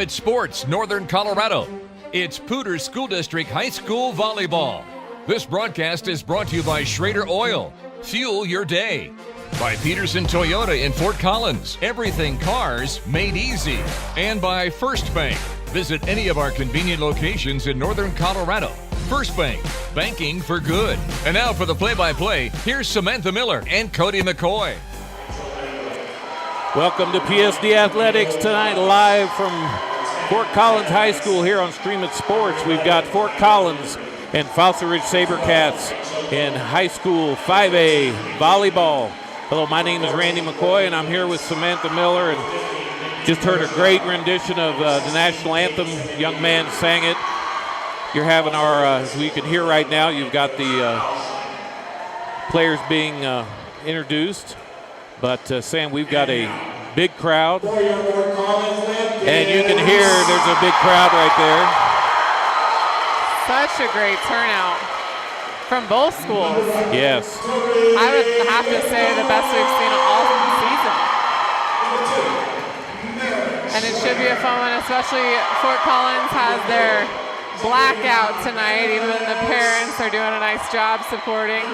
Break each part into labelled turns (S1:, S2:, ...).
S1: Sports, Northern Colorado. It's Poudre School District High School Volleyball. This broadcast is brought to you by Schrader Oil. Fuel your day. By Pedersen Toyota in Fort Collins. Everything cars made easy. And by First Bank. Visit any of our convenient locations in Northern Colorado. First Bank, banking for good. And now for the play-by-play, here's Samantha Miller and Cody McCoy.
S2: Welcome to PSD Athletics tonight, live from Fort Collins High School here on Stream It Sports. We've got Fort Collins and Fossil Ridge Sabercats in high school 5A volleyball. Hello, my name is Randy McCoy, and I'm here with Samantha Miller. And just heard a great rendition of the national anthem. Young man sang it. You're having our, as we can hear right now, you've got the players being introduced. But, Sam, we've got a big crowd. And you can hear there's a big crowd right there.
S3: Such a great turnout from both schools.
S2: Yes.
S3: I would have to say the best we've seen all season. And it should be a fun one, especially Fort Collins has their blackout tonight. Even the parents are doing a nice job supporting.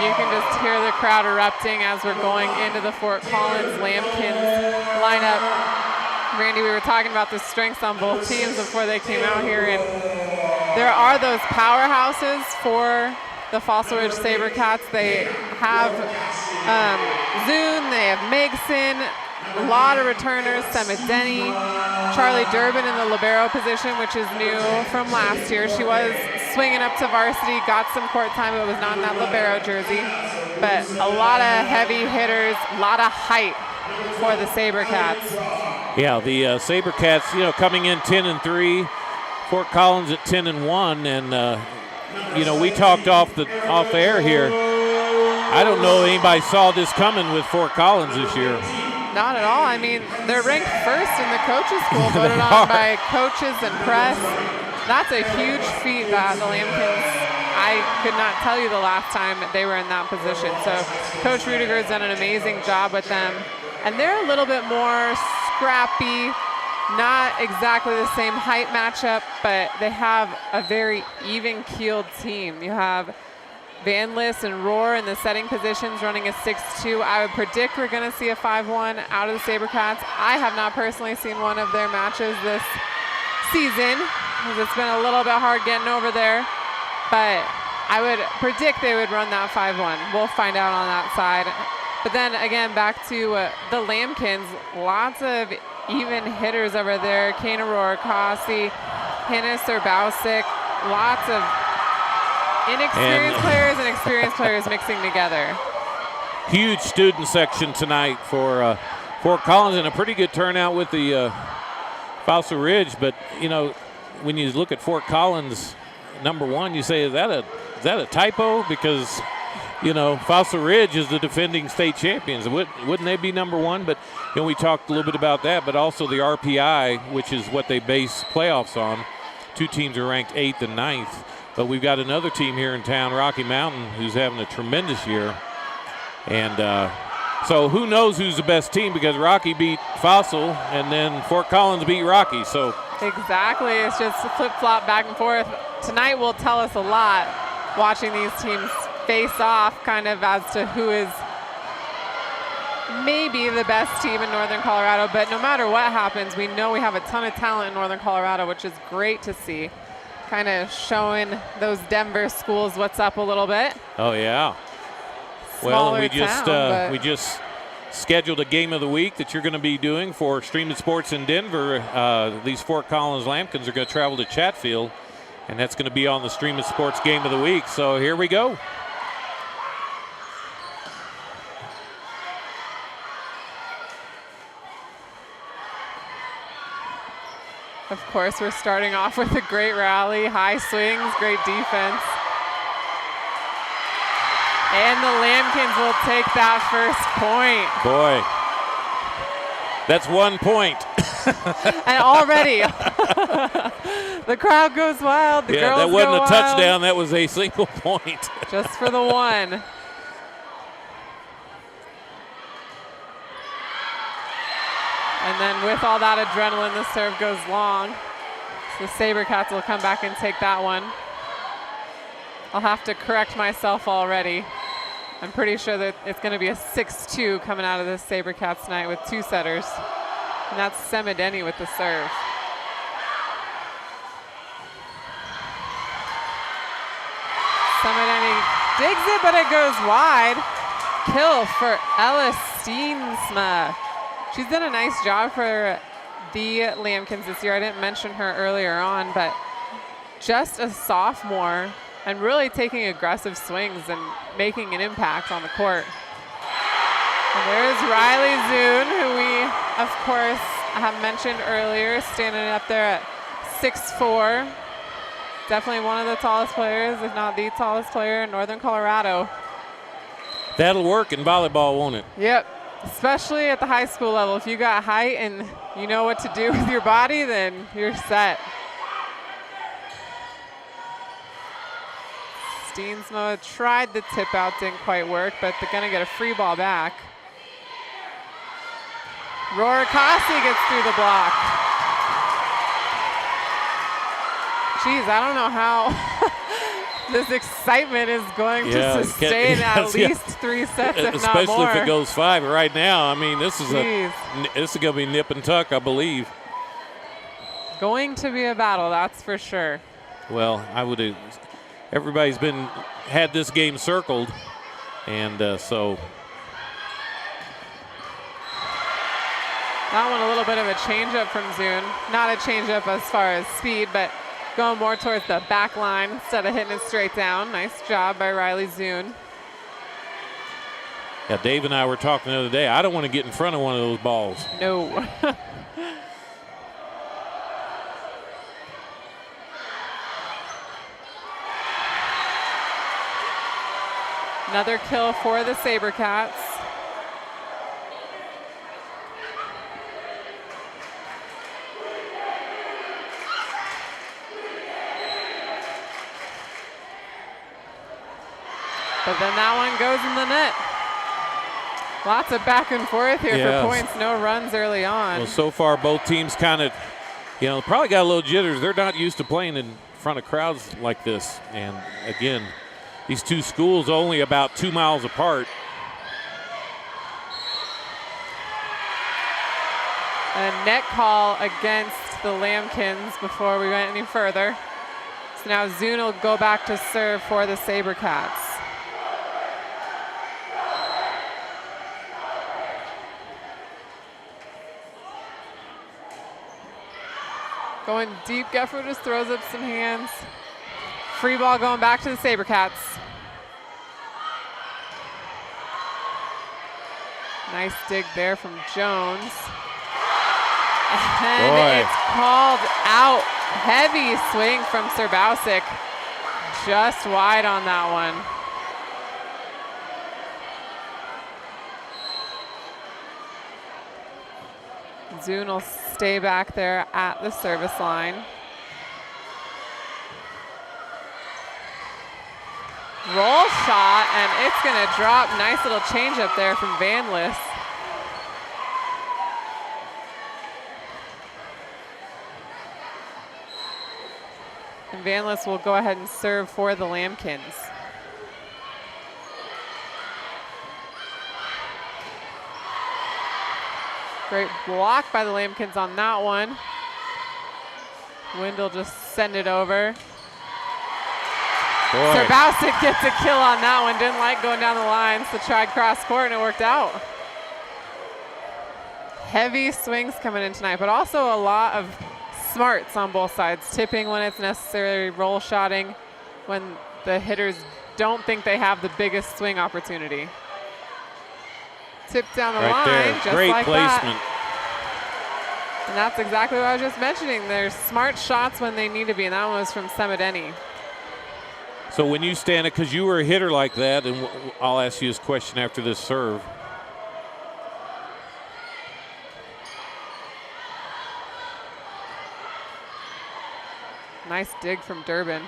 S3: You can just hear the crowd erupting as we're going into the Fort Collins Lambkins lineup. Randy, we were talking about the strengths on both teams before they came out here, and there are those powerhouses for the Fossil Ridge Sabercats. They have Zune, they have Megson, a lot of returners, Denny, Charlie Durbin in the libero position, which is new from last year. She was swinging up to varsity, got some court time, but was not in that libero jersey. But a lot of heavy hitters, a lot of height for the Sabercats.
S2: Yeah, the Sabercats, coming in 10-3, Fort Collins at 10-1, and we talked off the air here. I don't know anybody saw this coming with Fort Collins this year.
S3: Not at all. I mean, they're ranked first in the coaches' pool, voted on by coaches and press. That's a huge feat that the Lambkins, I could not tell you the last time they were in that position. So Coach Rudiger's done an amazing job with them. And they're a little bit more scrappy, not exactly the same height matchup, but they have a very even-keeled team. You have Van List and Rohr in the setting positions running a 6-2. I would predict we're going to see a 5-1 out of the Sabercats. I have not personally seen one of their matches this season, because it's been a little bit hard getting over there. But I would predict they would run that 5-1. We'll find out on that side. But then again, back to the Lambkins, lots of even hitters over there. Kana Rohr, Kasi, Hinnis or Bausick, lots of inexperienced players and experienced players mixing together.
S2: Huge student section tonight for Fort Collins, and a pretty good turnout with the Fossil Ridge. But when you look at Fort Collins number one, you say, is that a typo? Because Fossil Ridge is the defending state champions. Wouldn't they be number one? But we talked a little bit about that. But also the RPI, which is what they base playoffs on. Two teams are ranked 8th and 9th. But we've got another team here in town, Rocky Mountain, who's having a tremendous year. And so who knows who's the best team, because Rocky beat Fossil and then Fort Collins beat Rocky. So
S3: exactly. It's just flip-flop back and forth. Tonight will tell us a lot, watching these teams face off kind of as to who is maybe the best team in Northern Colorado. But no matter what happens, we know we have a ton of talent in Northern Colorado, which is great to see. Kind of showing those Denver schools what's up a little bit.
S2: Oh, yeah.
S3: Smaller
S2: well, we just scheduled a game of the week that you're going to be doing for Streaming Sports in Denver. These Fort Collins Lambkins are going to travel to Chatfield, and that's going to be on the Streaming Sports game of the week. So here we go.
S3: Of course, we're starting off with a great rally, high swings, great defense. And the Lambkins will take that first point.
S2: Boy, that's 1 point.
S3: And already, the crowd goes wild. The girls
S2: that wasn't
S3: go
S2: a
S3: wild.
S2: touchdown. That was a single point.
S3: Just for the one. And then with all that adrenaline, the serve goes long. So the SaberCats will come back and take that one. I'll have to correct myself already. I'm pretty sure that it's going to be a 6-2 coming out of the SaberCats tonight with 2 setters. And that's Semideni with the serve. Semideni digs it, but it goes wide. Kill for Ella Steensma. She's done a nice job for the Lambkins this year. I didn't mention her earlier on, but just a sophomore and really taking aggressive swings and making an impact on the court. And there's Riley Zune, who we, of course, have mentioned earlier, standing up there at 6'4". Definitely one of the tallest players, if not the tallest player in Northern Colorado.
S2: That'll work in volleyball, won't it?
S3: Yep. Especially at the high school level. If you got height and you know what to do with your body, then you're set. Steensma tried the tip out, didn't quite work, but they're gonna get a free ball back. Rorakasi gets through the block. Geez, I don't know how this excitement is going to sustain at least 3 sets, if not more.
S2: Especially if it goes 5 right now. I mean, this is going to be nip and tuck, I believe.
S3: Going to be a battle, that's for sure.
S2: Well, everybody's had this game circled, and so.
S3: That one a little bit of a changeup from Zune. Not a changeup as far as speed, but going more towards the back line instead of hitting it straight down. Nice job by Riley Zune.
S2: Yeah, Dave and I were talking the other day. I don't want to get in front of one of those balls.
S3: No. Another kill for the SaberCats. But then that one goes in the net. Lots of back and forth here for points. No runs early on.
S2: Well, so far both teams kind of, probably got a little jitters. They're not used to playing in front of crowds like this. And again, these two schools only about 2 miles apart.
S3: A net call against the Lambkins before we went any further. So now Zune will go back to serve for the SaberCats. Going deep, Geffro just throws up some hands. Free ball going back to the SaberCats. Nice dig there from Jones. And it's called out. Heavy swing from Serbausic. Just wide on that one. Zune will stay back there at the service line. Roll shot, and it's going to drop. Nice little change up there from Vanlis. And Vanlis will go ahead and serve for the Lambkins. Great block by the Lambkins on that one. Wendell just send it over. Serbausic gets a kill on that one. Didn't like going down the line, so tried cross court and it worked out. Heavy swings coming in tonight, but also a lot of smarts on both sides. Tipping when it's necessary, roll shotting when the hitters don't think they have the biggest swing opportunity. Tip down the line, just
S2: Great
S3: like
S2: placement.
S3: that. And that's exactly what I was just mentioning. There's smart shots when they need to be, and that one was from Samantha.
S2: So when you stand it, because you were a hitter like that, and I'll ask you this question after this serve.
S3: Nice dig from Durbin.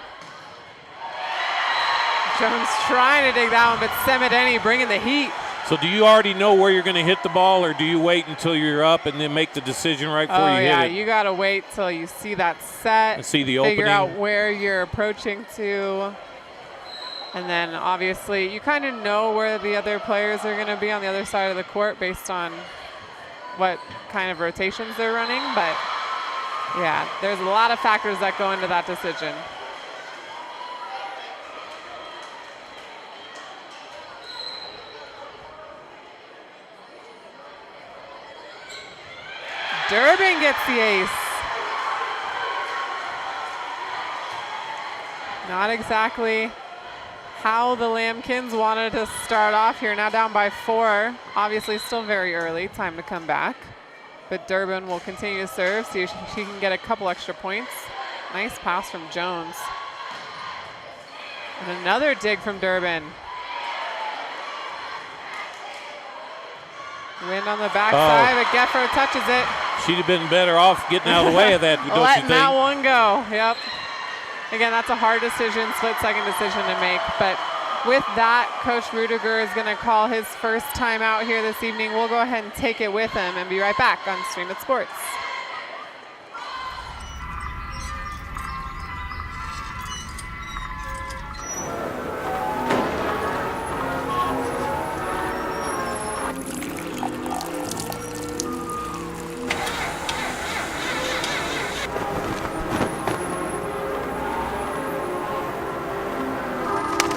S3: Jones trying to dig that one, but Samantha bringing the heat.
S2: So do you already know where you're going to hit the ball, or do you wait until you're up and then make the decision right before you hit it?
S3: Oh, yeah, you got to wait till you see that set.
S2: And see the
S3: figure
S2: opening.
S3: out where you're approaching to. And then, obviously, you kind of know where the other players are going to be on the other side of the court based on what kind of rotations they're running. But, yeah, there's a lot of factors that go into that decision. Durbin gets the ace. Not exactly how the Lambkins wanted to start off here. Now down by 4. Obviously still very early. Time to come back. But Durbin will continue to serve. See if she can get a couple extra points. Nice pass from Jones. And another dig from Durbin. Wind on the backside, but Geffro touches it.
S2: She'd have been better off getting out of the way of that, don't you
S3: Letting
S2: think?
S3: that one go, yep. Again, that's a hard decision, split-second decision to make. But with that, Coach Rudiger is going to call his first timeout here this evening. We'll go ahead and take it with him and be right back on Stream It Sports.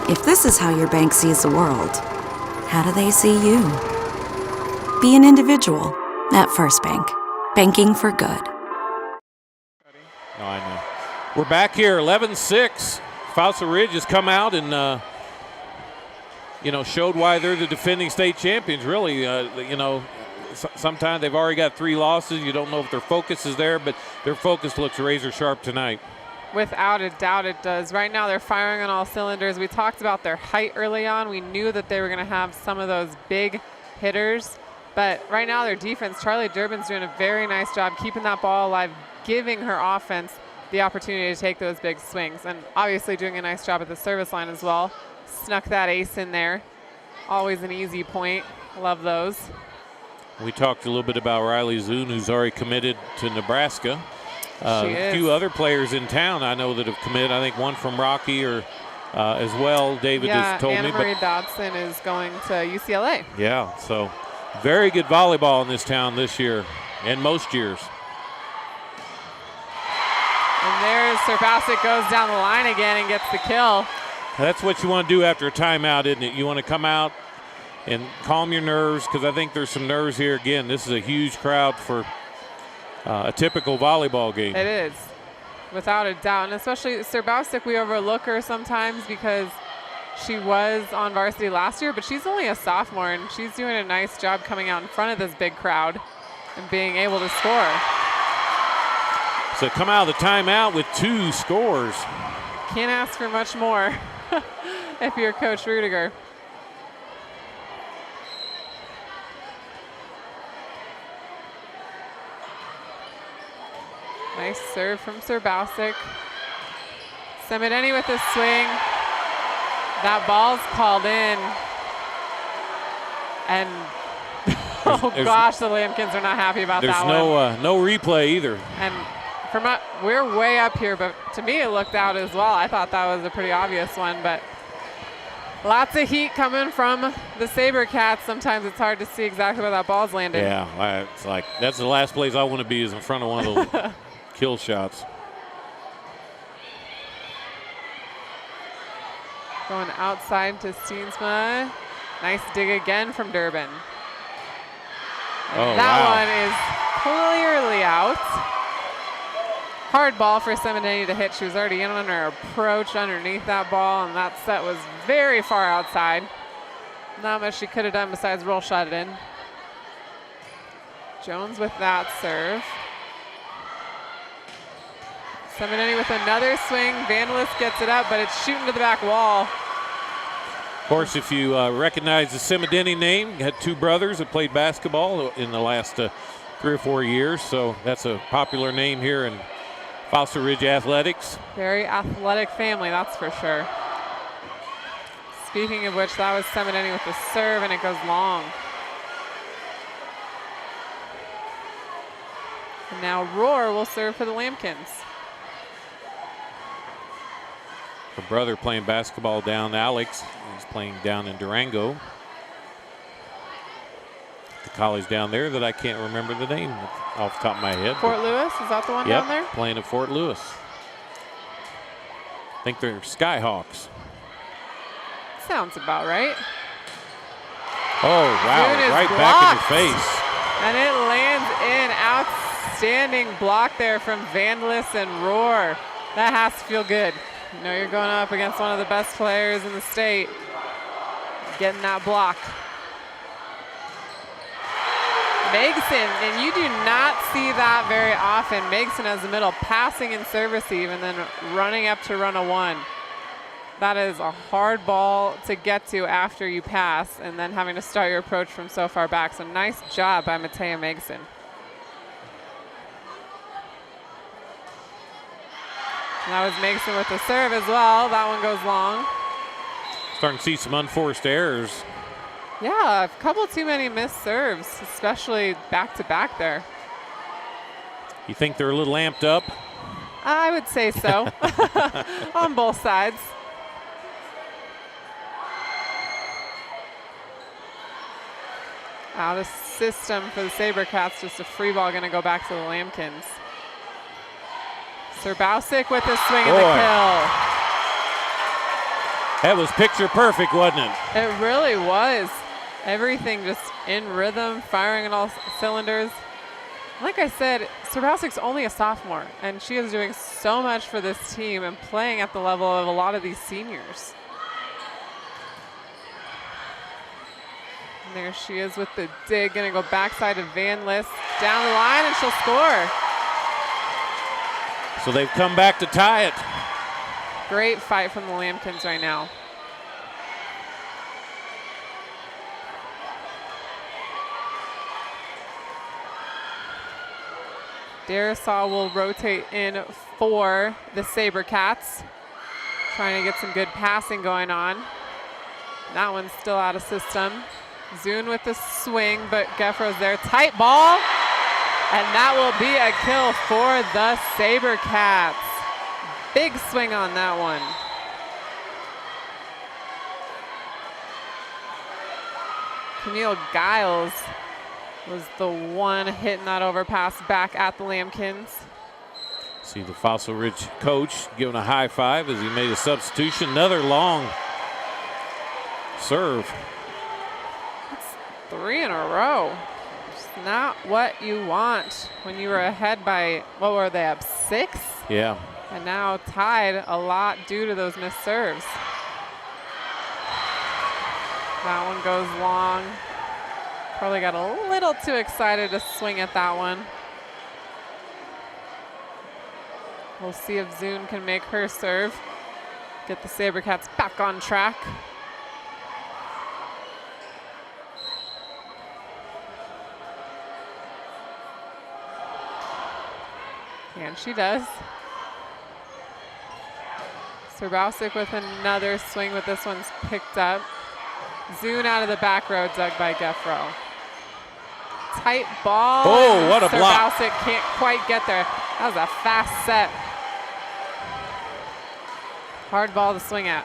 S4: If this is how your bank sees the world, how do they see you? Be an individual at First Bank. Banking for good.
S2: No, I know. We're back here, 11-6. Fausa Ridge has come out and, showed why they're the defending state champions, really. Sometimes they've already got 3 losses. You don't know if their focus is there, but their focus looks razor sharp tonight.
S3: Without a doubt it does. Right now they're firing on all cylinders. We talked about their height early on. We knew that they were going to have some of those big hitters. But right now their defense, Charlie Durbin's doing a very nice job keeping that ball alive, giving her offense the opportunity to take those big swings. And obviously doing a nice job at the service line as well. Snuck that ace in there. Always an easy point. Love those.
S2: We talked a little bit about Riley Zune, who's already committed to Nebraska. A few other players in town I know that have committed. I think one from Rocky or as well. David has told me.
S3: Anna Marie Dodson is going to UCLA.
S2: Yeah, so very good volleyball in this town this year and most years.
S3: And there's Serbasic goes down the line again and gets the kill.
S2: That's what you want to do after a timeout, isn't it? You want to come out and calm your nerves, because I think there's some nerves here. Again, this is a huge crowd for a typical volleyball game.
S3: It is, without a doubt. And especially Serbasic, we overlook her sometimes because she was on varsity last year, but she's only a sophomore, and she's doing a nice job coming out in front of this big crowd and being able to score.
S2: So come out of the timeout with 2 scores.
S3: Can't ask for much more if you're Coach Rudiger. Nice serve from Serbasic. Semideni with a swing. That ball's called in. And gosh, the Lambkins are not happy about that one.
S2: There's no replay either.
S3: And we're way up here, but to me it looked out as well. I thought that was a pretty obvious one, but lots of heat coming from the SaberCats. Sometimes it's hard to see exactly where that ball's landed.
S2: Yeah, it's like that's the last place I want to be, is in front of one of those kill shots.
S3: Going outside to Steensma. Nice dig again from Durbin. And that one is clearly out. Hard ball for Semideni to hit. She was already in on her approach underneath that ball, and that set was very far outside. Not much she could have done besides roll shot it in. Jones with that serve. Seminini with another swing. Vandelis gets it up, but it's shooting to the back wall.
S2: Of course, if you recognize the Seminini name, had 2 brothers that played basketball in the last 3 or 4 years, so that's a popular name here in Fossil Ridge Athletics.
S3: Very athletic family, that's for sure. Speaking of which, that was Seminini with the serve, and it goes long. And now Roar will serve for the Lambkins.
S2: Her brother playing basketball down, Alex, he's playing down in Durango. The college down there that I can't remember the name off the top of my head.
S3: Fort Lewis, is that the one down there?
S2: Playing at Fort Lewis. I think they're Skyhawks.
S3: Sounds about right.
S2: Oh, wow, right
S3: blocked.
S2: back in your face.
S3: And it lands in. Outstanding block there from Vandelis and Roar. That has to feel good. You know you're going up against one of the best players in the state. Getting that block. Megson, and you do not see that very often. Megson has the middle, passing in serve receive, and then running up to run a 1. That is a hard ball to get to after you pass, and then having to start your approach from so far back. So nice job by Matea Megson. And that was Megson with the serve as well. That one goes long.
S2: Starting to see some unforced errors.
S3: Yeah, a couple too many missed serves, especially back-to-back there.
S2: You think they're a little amped up?
S3: I would say so, on both sides. Out of system for the SaberCats, just a free ball going to go back to the Lambkins. Serbausic with a swing and the kill.
S2: That was picture perfect, wasn't it?
S3: It really was. Everything just in rhythm, firing on all cylinders. Like I said, Serbausic's only a sophomore, and she is doing so much for this team and playing at the level of a lot of these seniors. And there she is with the dig, gonna go backside to Vandelis, down the line, and she'll score.
S2: So they've come back to tie it.
S3: Great fight from the Lambkins right now. Darisaw will rotate in for the SaberCats. Trying to get some good passing going on. That one's still out of system. Zune with the swing, but Geffro's there. Tight ball, and that will be a kill for the SaberCats. Big swing on that one. Camille Giles was the one hitting that overpass back at the Lambkins.
S2: See the Fossil Ridge coach giving a high five as he made a substitution. Another long serve.
S3: That's 3 in a row. It's not what you want when you were ahead by, what were they, up 6?
S2: Yeah.
S3: And now tied a lot due to those missed serves. That one goes long. Probably got a little too excited to swing at that one. We'll see if Zune can make her serve. Get the SaberCats back on track. And she does. Serbausic with another swing, but this one's picked up. Zune out of the back row, dug by Geffro. Tight ball.
S2: Oh, what a block.
S3: Serbausic can't quite get there. That was a fast set. Hard ball to swing at.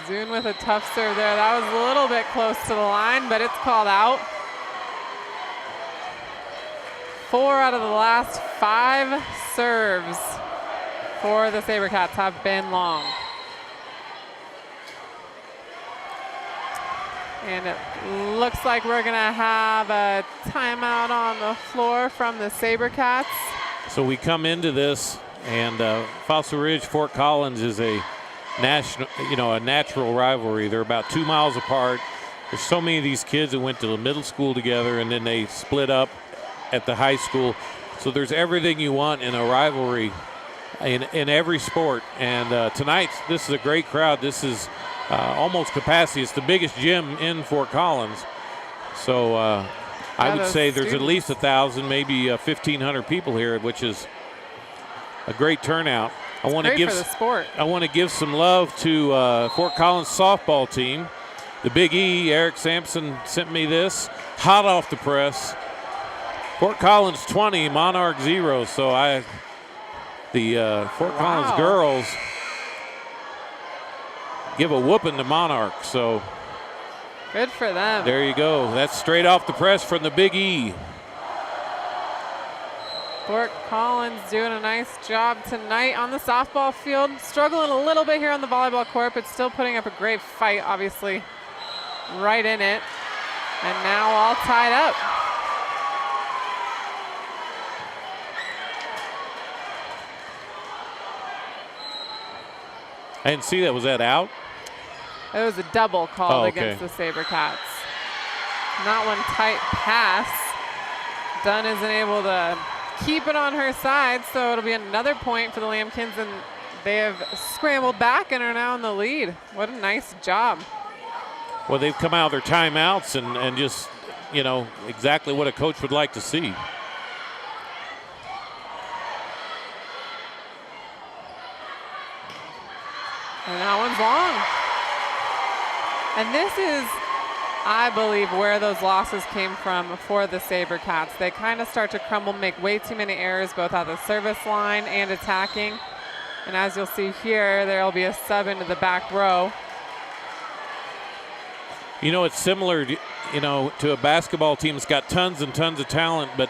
S3: Zune with a tough serve there. That was a little bit close to the line, but it's called out. 4 out of the last 5 serves for the SaberCats have been long. And it looks like we're gonna have a timeout on the floor from the SaberCats.
S2: So we come into this, and Fossil Ridge, Fort Collins is a national, a natural rivalry. They're about 2 miles apart. there's so many of these kids that went to the middle school together and then they split up at the high school. So there's everything you want in a rivalry in every sport. And tonight, this is a great crowd. This is almost capacity. It's the biggest gym in Fort Collins. So I would say there's at least 1,000, maybe 1,500 people here, which is a great turnout. I want to give
S3: for the sport.
S2: I want to give some love to Fort Collins softball team. The Big E, Eric Sampson sent me this, hot off the press. Fort Collins 20, Monarch 0. So the Fort Collins girls give a whooping to Monarch. So
S3: good for them.
S2: There you go. That's straight off the press from the Big E.
S3: Fort Collins doing a nice job tonight on the softball field. Struggling a little bit here on the volleyball court, but still putting up a great fight, obviously, right in it. And now all tied up.
S2: I didn't see that. Was that out?
S3: It was a double called against the SaberCats. Not one tight pass. Dunn isn't able to keep it on her side, so it'll be another point for the Lambkins, and they have scrambled back and are now in the lead. What a nice job.
S2: Well, they've come out of their timeouts and just, you know, exactly what a coach would like to see.
S3: And that one's long. And this is, I believe, where those losses came from for the SaberCats. They kind of start to crumble, make way too many errors, both at the service line and attacking. And as you'll see here, there will be a sub into the back row.
S2: You know, it's similar, you know, to a basketball team that's got tons and tons of talent, but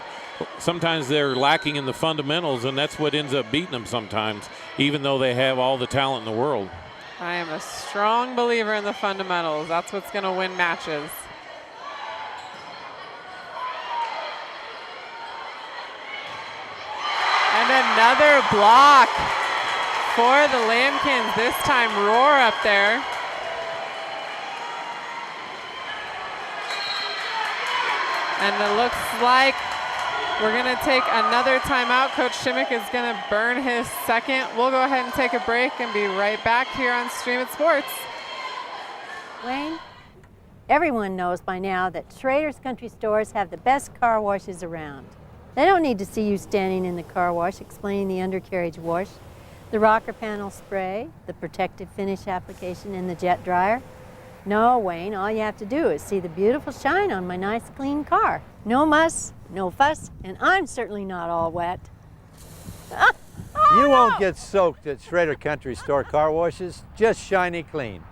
S2: sometimes they're lacking in the fundamentals, and that's what ends up beating them sometimes, even though they have all the talent in the world.
S3: I am a strong believer in the fundamentals. That's what's going to win matches. And another block for the Lambkins. This time Roar up there. And it looks like we're going to take another timeout. Coach Shimmick is going to burn his second. We'll go ahead and take a break and be right back here on Stream It Sports.
S5: Wayne, everyone knows by now that Schrader's Country Stores have the best car washes around. They don't need to see you standing in the car wash explaining the undercarriage wash, the rocker panel spray, the protective finish application, and the jet dryer. No, Wayne, all you have to do is see the beautiful shine on my nice clean car. No muss, no fuss, and I'm certainly not all wet.
S6: You won't get soaked at Schrader Country Store car washes, just shiny clean.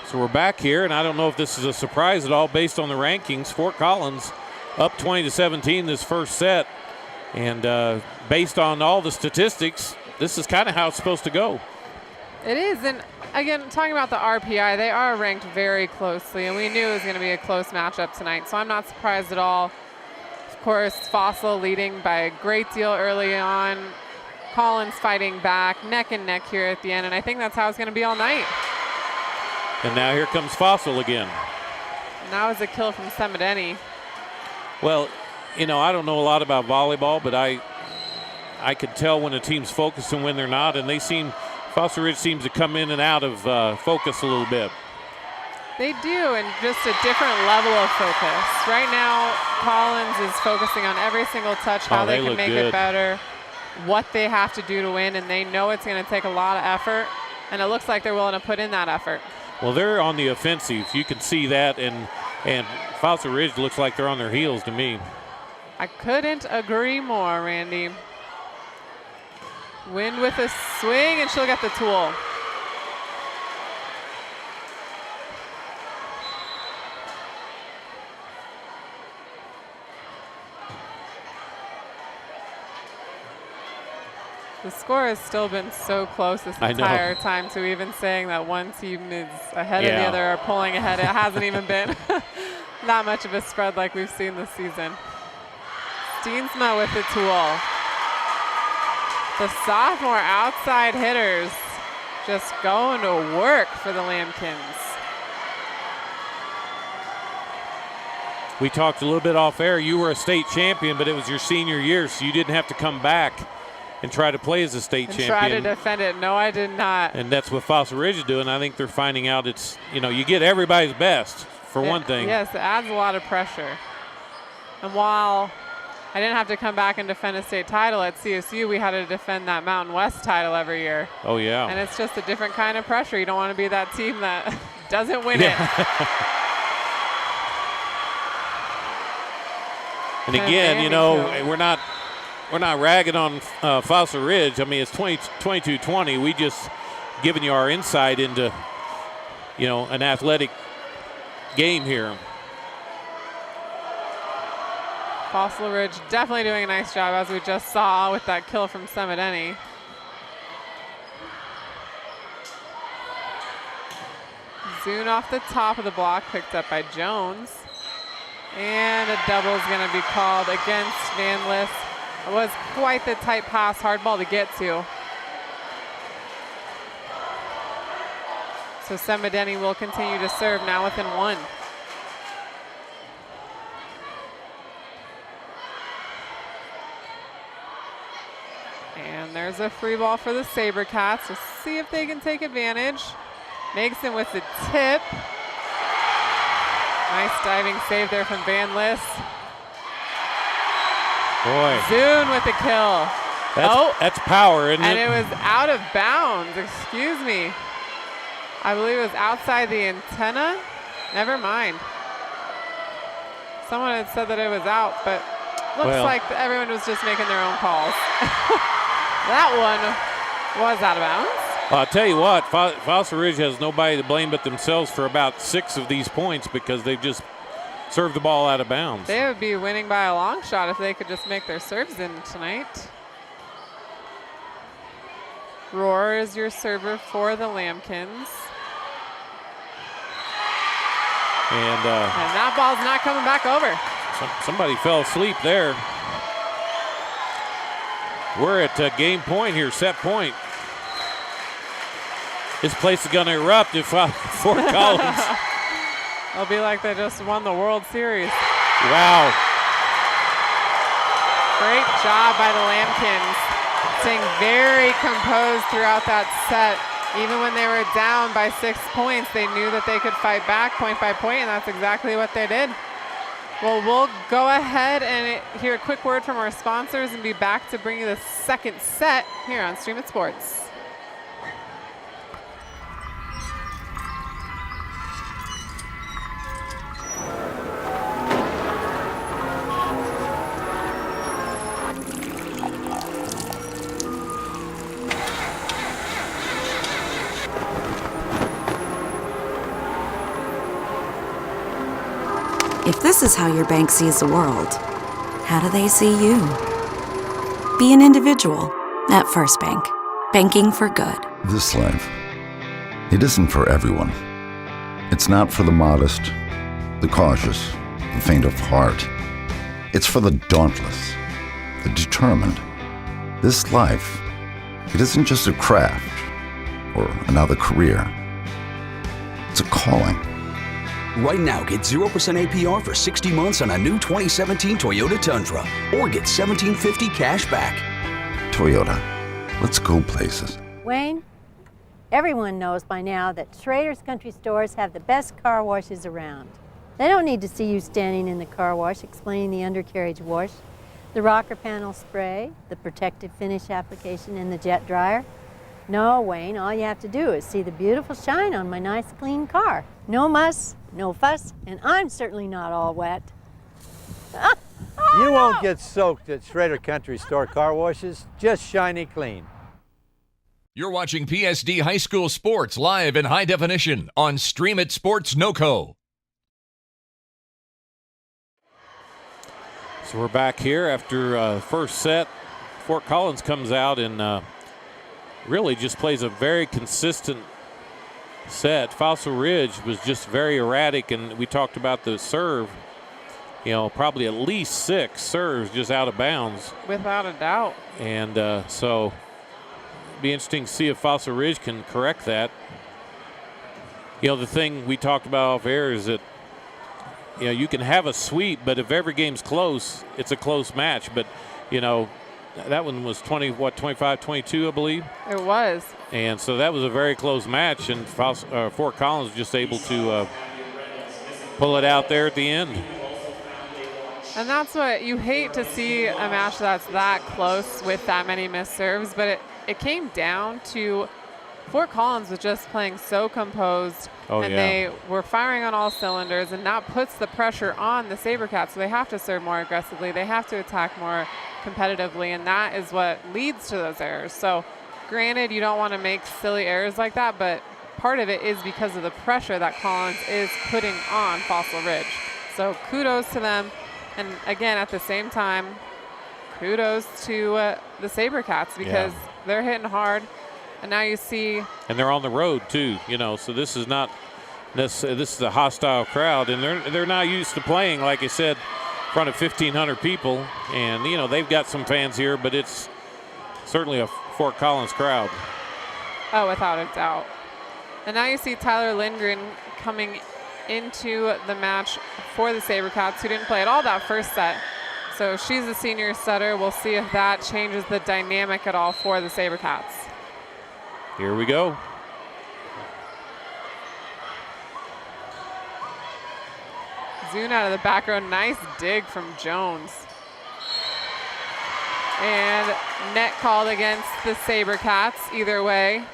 S2: So we're back here, and I don't know if this is a surprise at all based on the rankings. Fort Collins up 20-17 this first set, and based on all the statistics, this is kind of how it's supposed to go.
S3: It is, and again, talking about the RPI, they are ranked very closely, and we knew it was going to be a close matchup tonight, so I'm not surprised at all. Of course, Fossil leading by a great deal early on. Collins fighting back, neck and neck here at the end, and I think that's how it's going to be all night.
S2: And now here comes Fossil again.
S3: And that was a kill from Semideni.
S2: Well, you know, I don't know a lot about volleyball, but I could tell when a team's focused and when they're not, and Fossil Ridge seems to come in and out of focus a little bit.
S3: They do, and just a different level of focus. Right now, Collins is focusing on every single touch, how they can make it better, what they have to do to win, and they know it's going to take a lot of effort, and it looks like they're willing to put in that effort.
S2: Well, they're on the offensive. You can see that, and Fossil Ridge looks like they're on their heels to me.
S3: I couldn't agree more, Randy. Wind with a swing, and she'll get the tool. The score has still been so close this entire time, to even saying that one team is ahead of the other or pulling ahead. It hasn't even been that much of a spread like we've seen this season. Steensma with the tool. The sophomore outside hitters just going to work for the Lambkins.
S2: we talked a little bit off air. You were a state champion, but it was your senior year, so you didn't have to come back and try to play as a state champion.
S3: Try to defend it. No, I did not.
S2: And that's what Fossil Ridge is doing. I think they're finding out it's, you get everybody's best, for one thing.
S3: Yes, it adds a lot of pressure. And while I didn't have to come back and defend a state title at CSU, we had to defend that Mountain West title every year.
S2: Oh, yeah.
S3: And it's just a different kind of pressure. You don't want to be that team that doesn't win it.
S2: And again, we're not ragging on Fossil Ridge. I mean, it's 22-20. We just giving you our insight into, an athletic game here.
S3: Fossil Ridge definitely doing a nice job, as we just saw with that kill from Semideni. Zune off the top of the block, picked up by Jones. And a double is going to be called against Van Lith. It was quite the tight pass, hard ball to get to. So Semideni will continue to serve, now within 1. And there's a free ball for the SaberCats. We'll see if they can take advantage. Megson with the tip. Nice diving save there from Van Lith.
S2: Boy.
S3: Zune with the kill.
S2: That's power, isn't it?
S3: And it was out of bounds, excuse me. I believe it was outside the antenna. Never mind. Someone had said that it was out, but looks like everyone was just making their own calls. That one was out of bounds.
S2: Well, I'll tell you what, Fossil Ridge has nobody to blame but themselves for about 6 of these points because they've just served the ball out of bounds.
S3: They would be winning by a long shot if they could just make their serves in tonight. Roar is your server for the Lambkins.
S2: And
S3: that ball's not coming back over.
S2: Somebody fell asleep there. We're at game point here, set point. This place is going to erupt if Fort Collins.
S3: It'll be like they just won the World Series.
S2: Wow.
S3: Great job by the Lambkins. Staying very composed throughout that set. Even when they were down by 6 points, they knew that they could fight back point by point, and that's exactly what they did. Well, we'll go ahead and hear a quick word from our sponsors and be back to bring you the second set here on Stream It Sports.
S4: If this is how your bank sees the world, how do they see you? Be an individual at First Bank. Banking for good.
S7: This life, it isn't for everyone. It's not for the modest, the cautious, the faint of heart. It's for the dauntless, the determined. This life, it isn't just a craft or another career. It's a calling.
S8: Right now, get 0% APR for 60 months on a new 2017 Toyota Tundra, or get $1,750 cash back.
S7: Toyota, let's go places.
S5: Wayne, everyone knows by now that Schrader's Country Stores have the best car washes around. They don't need to see you standing in the car wash explaining the undercarriage wash, the rocker panel spray, the protective finish application, and the jet dryer. No, Wayne, all you have to do is see the beautiful shine on my nice clean car. No muss, no fuss, and I'm certainly not all wet.
S6: You won't get soaked at Schrader Country Store car washes, just shiny clean.
S1: You're watching PSD High School Sports live in high definition on Stream It Sports NoCo.
S2: So we're back here after first set. Fort Collins comes out and really just plays a very consistent set. Fossil Ridge was just very erratic, and we talked about the serve. Probably at least 6 serves just out of bounds.
S3: Without a doubt.
S2: And so be interesting to see if Fossil Ridge can correct that. The thing we talked about off air is that you can have a sweep, but if every game's close, it's a close match. But, that one was 25-22, I believe.
S3: It was.
S2: And so that was a very close match, and Fort Collins was just able to pull it out there at the end.
S3: And that's what you hate to see, a match that's that close with that many missed serves, but it came down to Fort Collins was just playing so composed, and they were firing on all cylinders, and that puts the pressure on the SaberCats, so they have to serve more aggressively, they have to attack more competitively, and that is what leads to those errors. So granted, you don't want to make silly errors like that, but part of it is because of the pressure that Collins is putting on Fossil Ridge. So kudos to them. And again, at the same time, kudos to the SaberCats, because they're hitting hard. And now you see. And
S2: they're on the road too, so this is not this is a hostile crowd, and they're not used to playing, like I said, in front of 1,500 people. And, they've got some fans here, but it's certainly a Fort Collins crowd.
S3: Oh, without a doubt. And now you see Tyler Lindgren coming into the match for the SaberCats, who didn't play at all that first set. So she's a senior setter. We'll see if that changes the dynamic at all for the SaberCats.
S2: Here we go.
S3: Zune out of the back row. Nice dig from Jones. And net called against the SaberCats. Either way,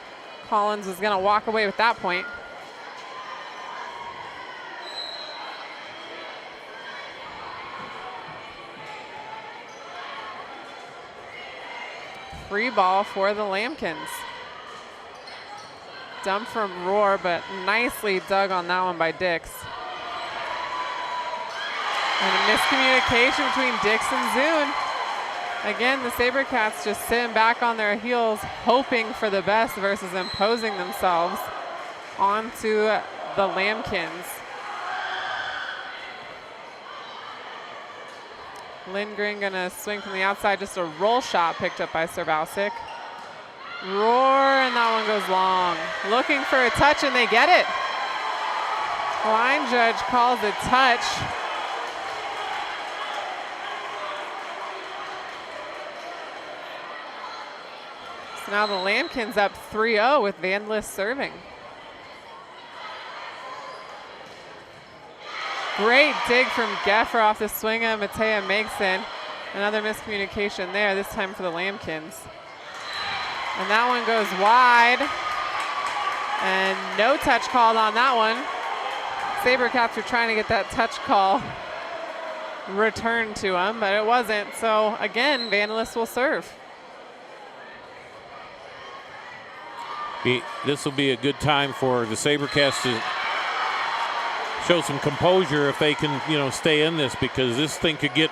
S3: Collins was going to walk away with that point. Free ball for the Lambkins. Dump from Roar, but nicely dug on that one by Dix. And a miscommunication between Dix and Zune. Again, the SaberCats just sitting back on their heels, hoping for the best versus imposing themselves onto the Lambkins. Lindgren gonna swing from the outside, just a roll shot picked up by Serbausic. Roar, and that one goes long. Looking for a touch, and they get it. Line judge calls a touch. So now the Lambkins up 3-0 with Vandalist serving. Great dig from Geffer off the swing of Matea Megson. Another miscommunication there, this time for the Lambkins. And that one goes wide. And no touch called on that one. SaberCats were trying to get that touch call returned to them, but it wasn't. So again, Vandalist will serve.
S2: This will be a good time for the SaberCats to show some composure if they can, stay in this, because this thing could get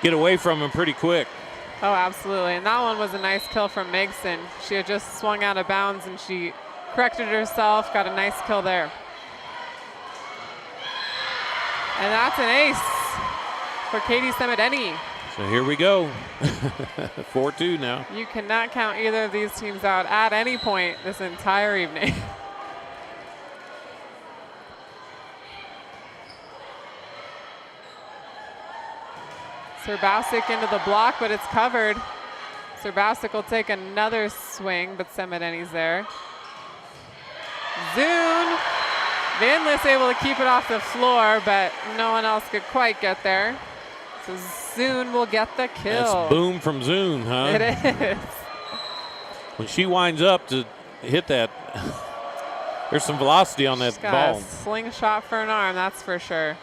S2: away from them pretty quick.
S3: Oh, absolutely. And that one was a nice kill from Megson. She had just swung out of bounds and she corrected herself, got a nice kill there. And that's an ace for Katie Semedeni.
S2: So here we go. 4-2 now.
S3: You cannot count either of these teams out at any point this entire evening. Serbausic into the block, but it's covered. Serbausic will take another swing, but Semedeni's there. Zune. Vandalist able to keep it off the floor, but no one else could quite get there. So Zune will get the kill.
S2: That's boom from Zune, huh?
S3: It is.
S2: When she winds up to hit that, there's some velocity on that ball.
S3: A slingshot for an arm, that's for sure.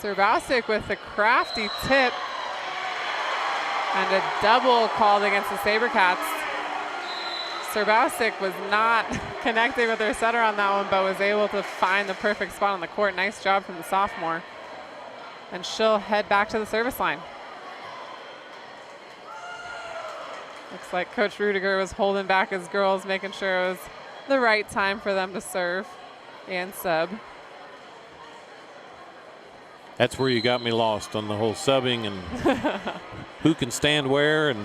S3: Serbausic with a crafty tip and a double called against the SaberCats. Serbausic was not connecting with her setter on that one, but was able to find the perfect spot on the court. Nice job from the sophomore. And she'll head back to the service line. Looks like Coach Rudiger was holding back his girls, making sure it was the right time for them to serve and sub.
S2: That's where you got me lost on the whole subbing and who can stand where. And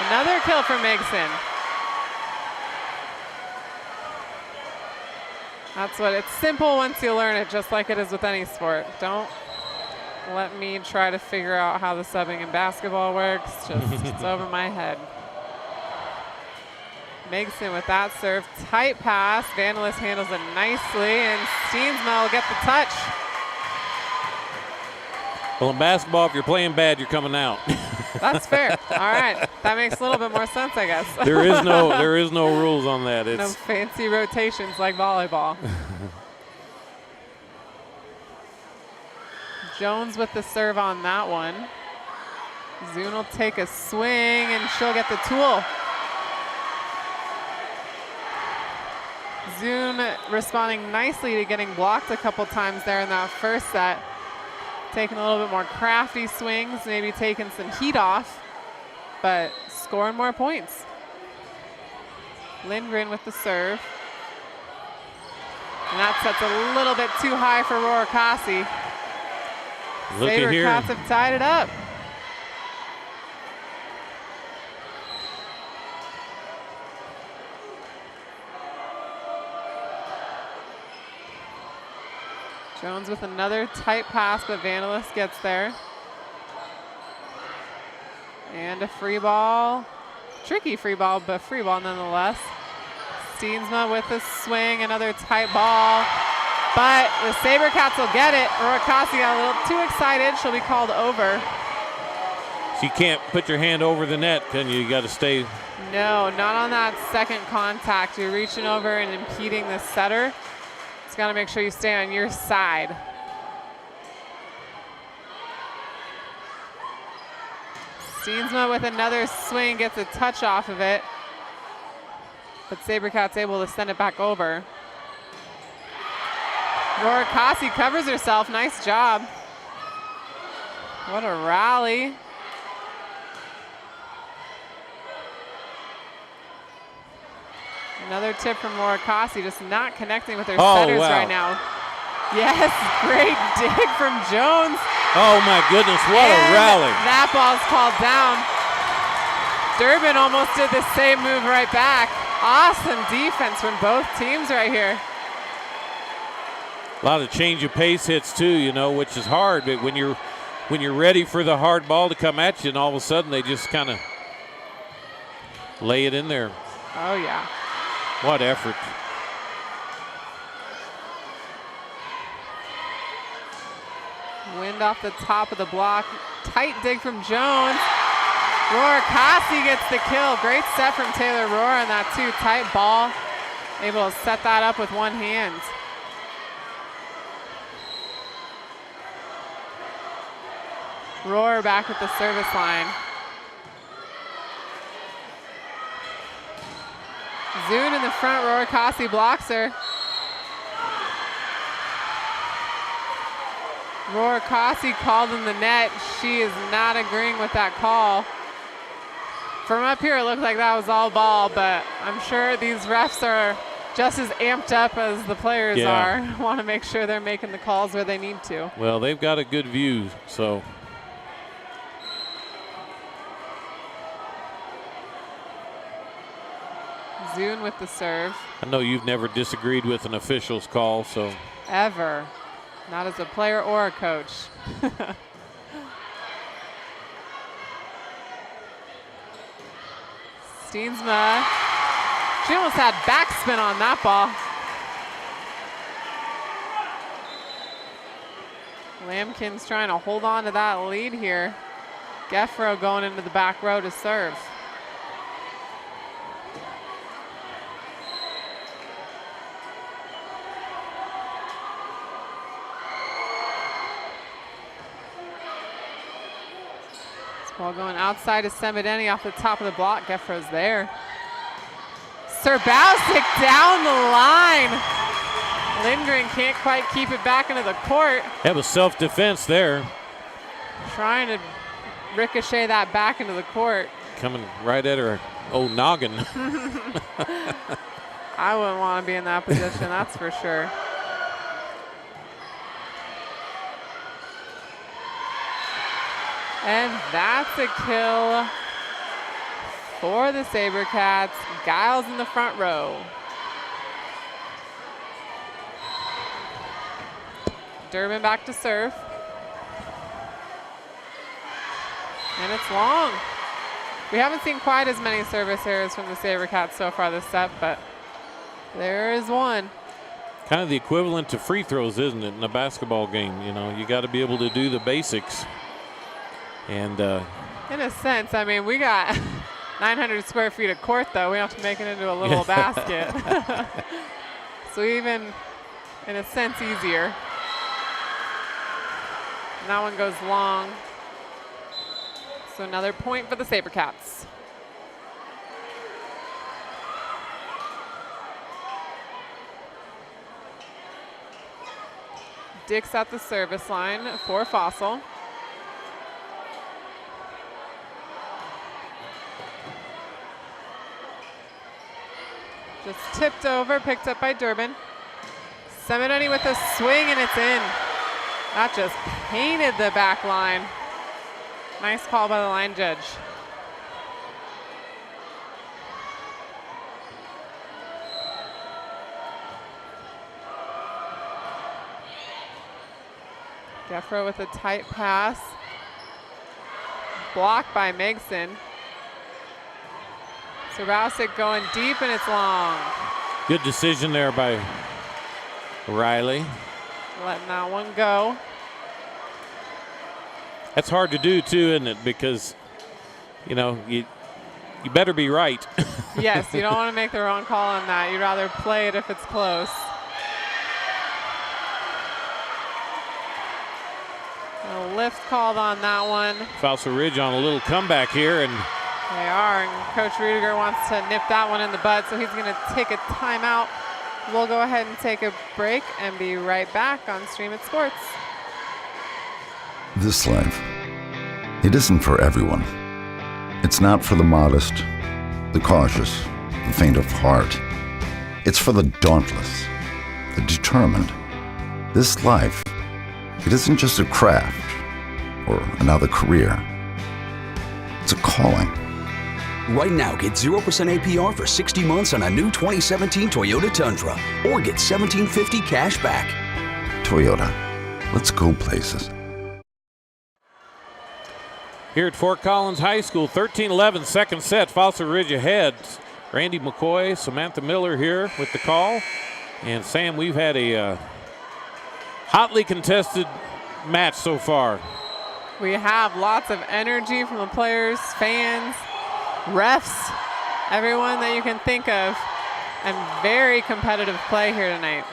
S3: another kill from Megson. That's what it's simple once you learn it, just like it is with any sport. Don't let me try to figure out how the subbing in basketball works. Just it's over my head. Megson with that serve. Tight pass. Vandelis handles it nicely, and Steensma will get the touch.
S2: Well, in basketball, if you're playing bad, you're coming out.
S3: That's fair. All right. That makes a little bit more sense, I guess.
S2: There is no rules on that.
S3: No fancy rotations like volleyball. Jones with the serve on that one. Zune will take a swing, and she'll get the tool. Zune responding nicely to getting blocked a couple times there in that first set. Taking a little bit more crafty swings, maybe taking some heat off, but scoring more points. Lindgren with the serve. And that set's a little bit too high for Roar Haase.
S2: Look at here.
S3: Sabercats have tied it up. Jones with another tight pass, but Vandelis gets there. And a free ball. Tricky free ball, but free ball nonetheless. Steensma with a swing, another tight ball. But the Sabercats will get it. Roar Haase got a little too excited. She'll be called over.
S2: So you can't put your hand over the net, can you? You got to stay.
S3: No, not on that second contact. You're reaching over and impeding the setter. Just got to make sure you stay on your side. Steensma with another swing, gets a touch off of it. But Sabercats able to send it back over. Roar Haase covers herself. Nice job. What a rally. Another tip from Roar Haase, just not connecting with her setters right now. Yes, great dig from Jones.
S2: Oh my goodness, what a rally.
S3: That ball's called down. Durbin almost did the same move right back. Awesome defense from both teams right here.
S2: A lot of change of pace hits too, you know, which is hard, but when you're ready for the hard ball to come at you, and all of a sudden they just kind of lay it in there.
S3: Oh yeah.
S2: What effort.
S3: Wind off the top of the block. Tight dig from Jones. Roar Haase gets the kill. Great set from Taylor Roar on that too. Tight ball. Able to set that up with one hand. Roar back at the service line. Zune in the front. Roar Haase blocks her. Roar Haase called in the net. She is not agreeing with that call. From up here, it looked like that was all ball, but I'm sure these refs are just as amped up as the players are. Want to make sure they're making the calls where they need to.
S2: Well, they've got a good view, so.
S3: Zune with the serve.
S2: I know you've never disagreed with an official's call, so.
S3: Ever. Not as a player or a coach. Steensma. She almost had backspin on that ball. Lambkin's trying to hold on to that lead here. Geffro going into the back row to serve. Ball going outside to Semideni off the top of the block. Geffro's there. Serbowsik down the line. Lindgren can't quite keep it back into the court.
S2: That was self-defense there.
S3: Trying to ricochet that back into the court.
S2: Coming right at her old noggin.
S3: I wouldn't want to be in that position, that's for sure. And that's a kill for the Sabercats. Giles in the front row. Durbin back to serve. And it's long. We haven't seen quite as many service errors from the SaberCats so far this set, but there is one.
S2: Kind of the equivalent to free throws, isn't it, in a basketball game? You know, you got to be able to do the basics. And
S3: in a sense, I mean, we got 900 square feet of court, though. We have to make it into a little basket. So even, in a sense, easier. And that one goes long. So another point for the SaberCats. Dix at the service line for Fossil. Just tipped over, picked up by Durbin. Semideni with a swing, and it's in. That just painted the back line. Nice call by the line judge. Jeffro with a tight pass. Blocked by Megson. Serbowczyk going deep, and it's long.
S2: good decision there by Riley.
S3: Letting that one go.
S2: That's hard to do too, isn't it? Because, you know, you better be right.
S3: Yes, you don't want to make the wrong call on that. You'd rather play it if it's close. A lift called on that one.
S2: Fossil Ridge on a little comeback here, and
S3: they are, and Coach Rudiger wants to nip that one in the bud, so he's going to take a timeout. We'll go ahead and take a break and be right back on Stream It Sports.
S7: This life, it isn't for everyone. It's not for the modest, the cautious, the faint of heart. It's for the dauntless, the determined. This life, it isn't just a craft or another career. It's a calling.
S8: Right now, get 0% APR for 60 months on a new 2017 Toyota Tundra, or get $1,750 cash back.
S7: Toyota, let's go places.
S2: here at Fort Collins High School, 13-11, second set, Fossil Ridge ahead. Randy McCoy, Samantha Miller here with the call. And Sam, we've had a hotly contested match so far.
S3: We have lots of energy from the players, fans, refs, everyone that you can think of, and very competitive play here tonight.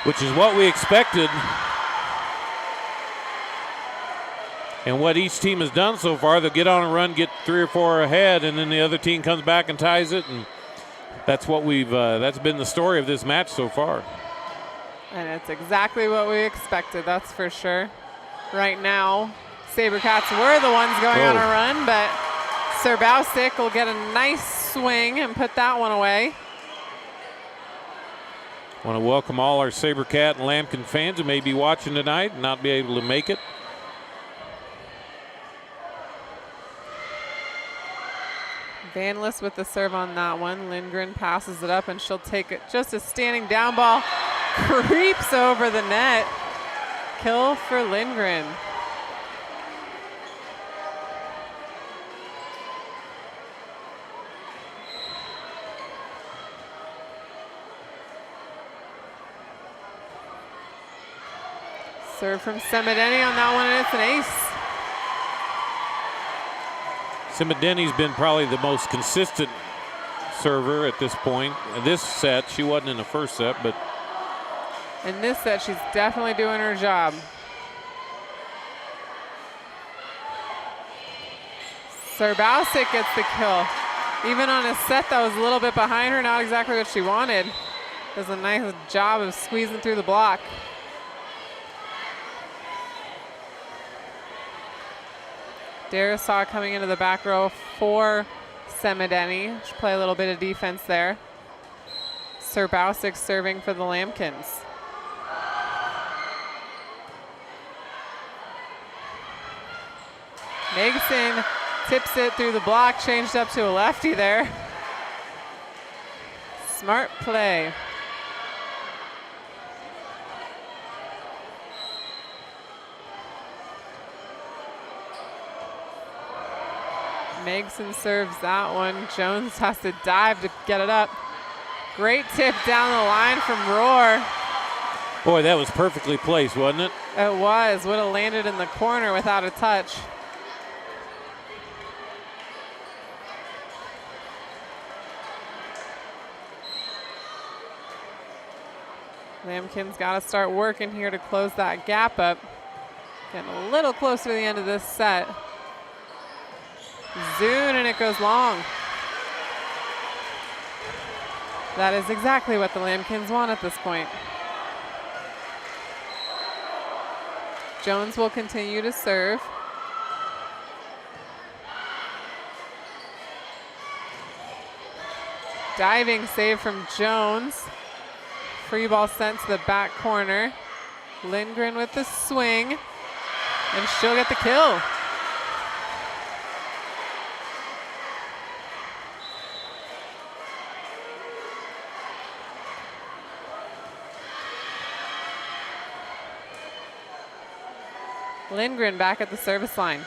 S2: Which is what we expected. And what each team has done so far, they'll get on a run, get 3 or 4 ahead, and then the other team comes back and ties it. And that's what that's been the story of this match so far.
S3: And it's exactly what we expected, that's for sure. Right now, SaberCats were the ones going on a run, but Serbowczyk will get a nice swing and put that one away.
S2: Want to welcome all our SaberCat and Lambkin fans who may be watching tonight and not be able to make it.
S3: Vanless with the serve on that one. Lindgren passes it up, and she'll take it. Just a standing down ball. Creeps over the net. Kill for Lindgren. Serve from Semideni on that one, and it's an ace.
S2: Semideni's been probably the most consistent server at this point. In this set, she wasn't in the first set, but
S3: in this set, she's definitely doing her job. Serbowczyk gets the kill. Even on a set that was a little bit behind her, not exactly what she wanted. Does a nice job of squeezing through the block. Darisaw coming into the back row for Semideni. Should play a little bit of defense there. Serbowczyk serving for the Lambkins. Megson tips it through the block, changed up to a lefty there. Smart play. Megson serves that one. Jones has to dive to get it up. Great tip down the line from Rohr.
S2: Boy, that was perfectly placed, wasn't it?
S3: It was. Would have landed in the corner without a touch. Lambkin's got to start working here to close that gap up. Getting a little closer to the end of this set. Zune, and it goes long. That is exactly what the Lambkins want at this point. Jones will continue to serve. Diving save from Jones. Free ball sent to the back corner. Lindgren with the swing, and she'll get the kill. Lindgren back at the service line.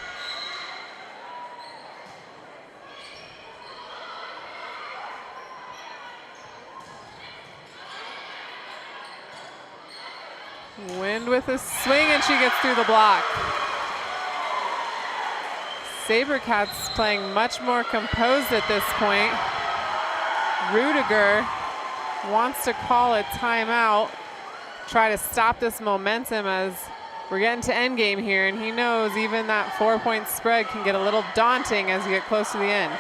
S3: Wind with a swing, and she gets through the block. Sabercats playing much more composed at this point. Rudiger wants to call a timeout, try to stop this momentum as we're getting to endgame here, and he knows even that 4-point spread can get a little daunting as you get close to the end.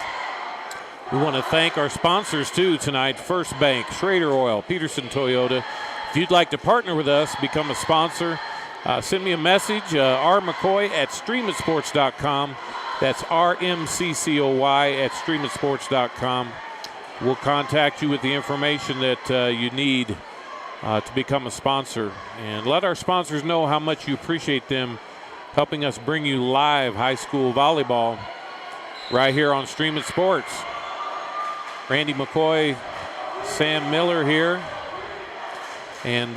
S2: We want to thank our sponsors too tonight. First Bank, Schrader Oil, Pedersen Toyota. If you'd like to partner with us, become a sponsor, send me a message, rmccoy@streamitsports.com. That's RMCCOY@streamitsports.com. We'll contact you with the information that you need to become a sponsor. And let our sponsors know how much you appreciate them helping us bring you live high school volleyball right here on Stream It Sports. Randy McCoy, Sam Miller here. And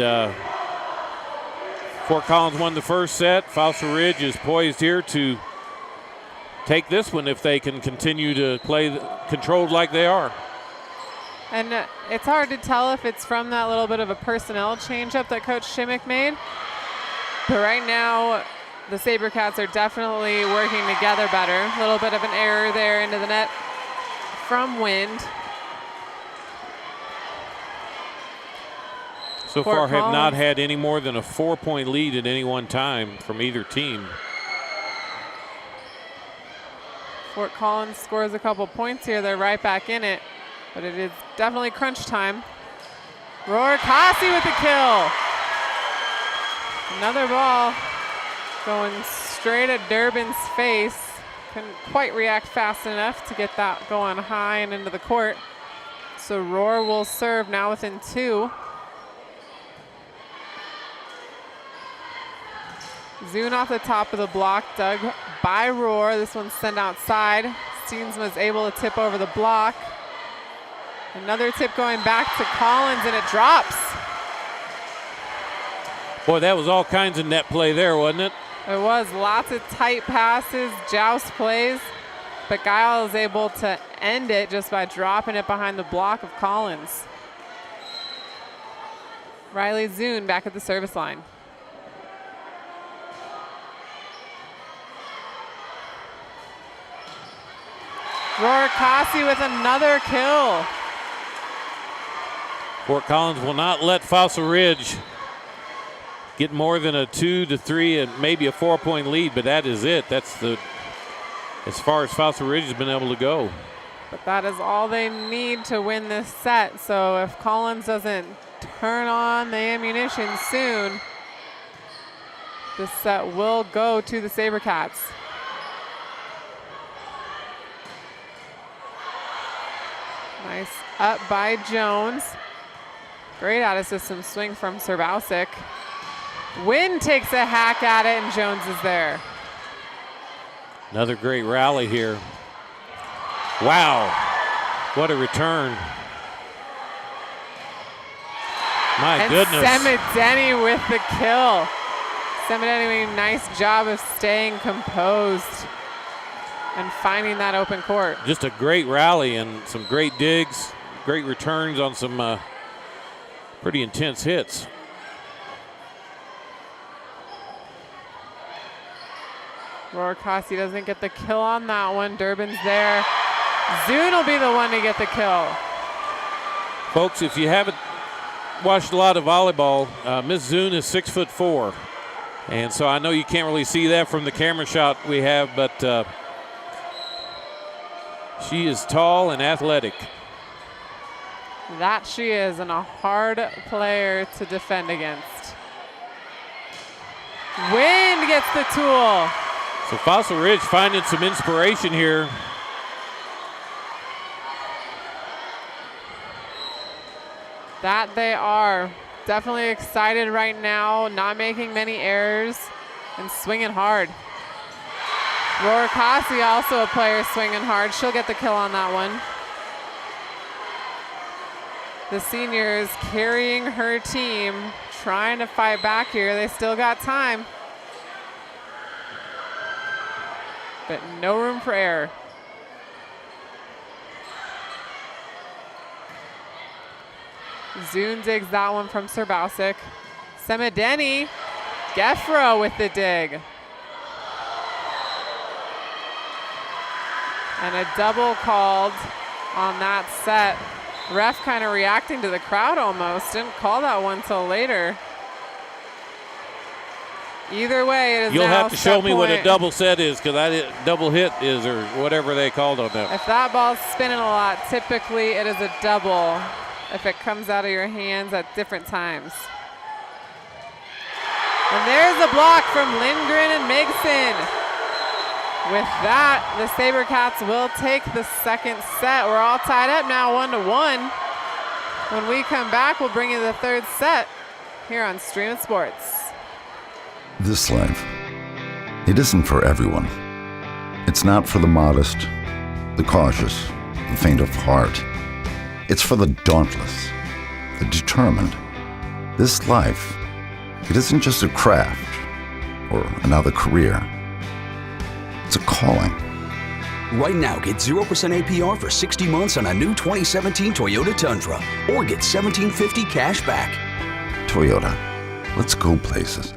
S2: Fort Collins won the first set. Fossil Ridge is poised here to take this one if they can continue to play controlled like they are.
S3: And it's hard to tell if it's from that little bit of a personnel changeup that Coach Shimmick made. But right now, the Sabercats are definitely working together better. A little bit of an error there into the net from Wind.
S2: So far have not had any more than a 4-point lead at any one time from either team.
S3: Fort Collins scores a couple points here. They're right back in it, but it is definitely crunch time. Rohr Haase with the kill. Another ball going straight at Durbin's face. Couldn't quite react fast enough to get that going high and into the court. So Rohr will serve now within 2. Zune off the top of the block, dug by Rohr. This one's sent outside. Steensma is able to tip over the block. Another tip going back to Collins, and it drops.
S2: Boy, that was all kinds of net play there, wasn't it?
S3: It was lots of tight passes, joust plays, but Guile is able to end it just by dropping it behind the block of Collins. Riley Zune back at the service line. Rohr Haase with another kill.
S2: Fort Collins will not let Fossil Ridge get more than a 2 to 3 and maybe a 4-point lead, but that is it. That's as far as Fossil Ridge has been able to go.
S3: But that is all they need to win this set. So if Collins doesn't turn on the ammunition soon, this set will go to the Sabercats. Nice up by Jones. Great out of system swing from Servausic. Wind takes a hack at it, and Jones is there.
S2: Another great rally here. Wow, what a return. My goodness.
S3: Semideni with the kill. Semideni doing a nice job of staying composed. and finding that open court.
S2: Just a great rally and some great digs, great returns on some pretty intense hits.
S3: Haase doesn't get the kill on that one. Durbin's there. Zune will be the one to get the kill.
S2: Folks, if you haven't watched a lot of volleyball, Miss Zune is 6'4", and so I know you can't really see that from the camera shot we have, but she is tall and athletic.
S3: That she is, and a hard player to defend against. Wind gets the tool.
S2: So Fossil Ridge finding some inspiration here.
S3: That they are. Definitely excited right now, not making many errors and swinging hard. Haase, also a player swinging hard. She'll get the kill on that one. The seniors carrying her team, trying to fight back here. They still got time, but no room for error. Zune digs that one from Serbausic. Semedeni, Gefro with the dig. And a double called on that set. Ref kind of reacting to the crowd almost. Didn't call that one till later. Either way, it is
S2: You'll
S3: now
S2: have to show me what a
S3: point.
S2: double set is, because double hit is, or whatever they called on that.
S3: If that ball's spinning a lot, typically it is a double if it comes out of your hands at different times. And there's a block from Lindgren and Migson. With that, the SaberCats will take the second set. We're all tied up now, 1-1. When we come back, we'll bring you the third set here on Stream It Sports.
S7: This life, it isn't for everyone. It's not for the modest, the cautious, the faint of heart. It's for the dauntless, the determined. This life, it isn't just a craft or another career. It's a calling.
S8: Right now, get 0% APR for 60 months on a new 2017 Toyota Tundra, or get $1,750 cash back.
S7: Toyota, let's go places.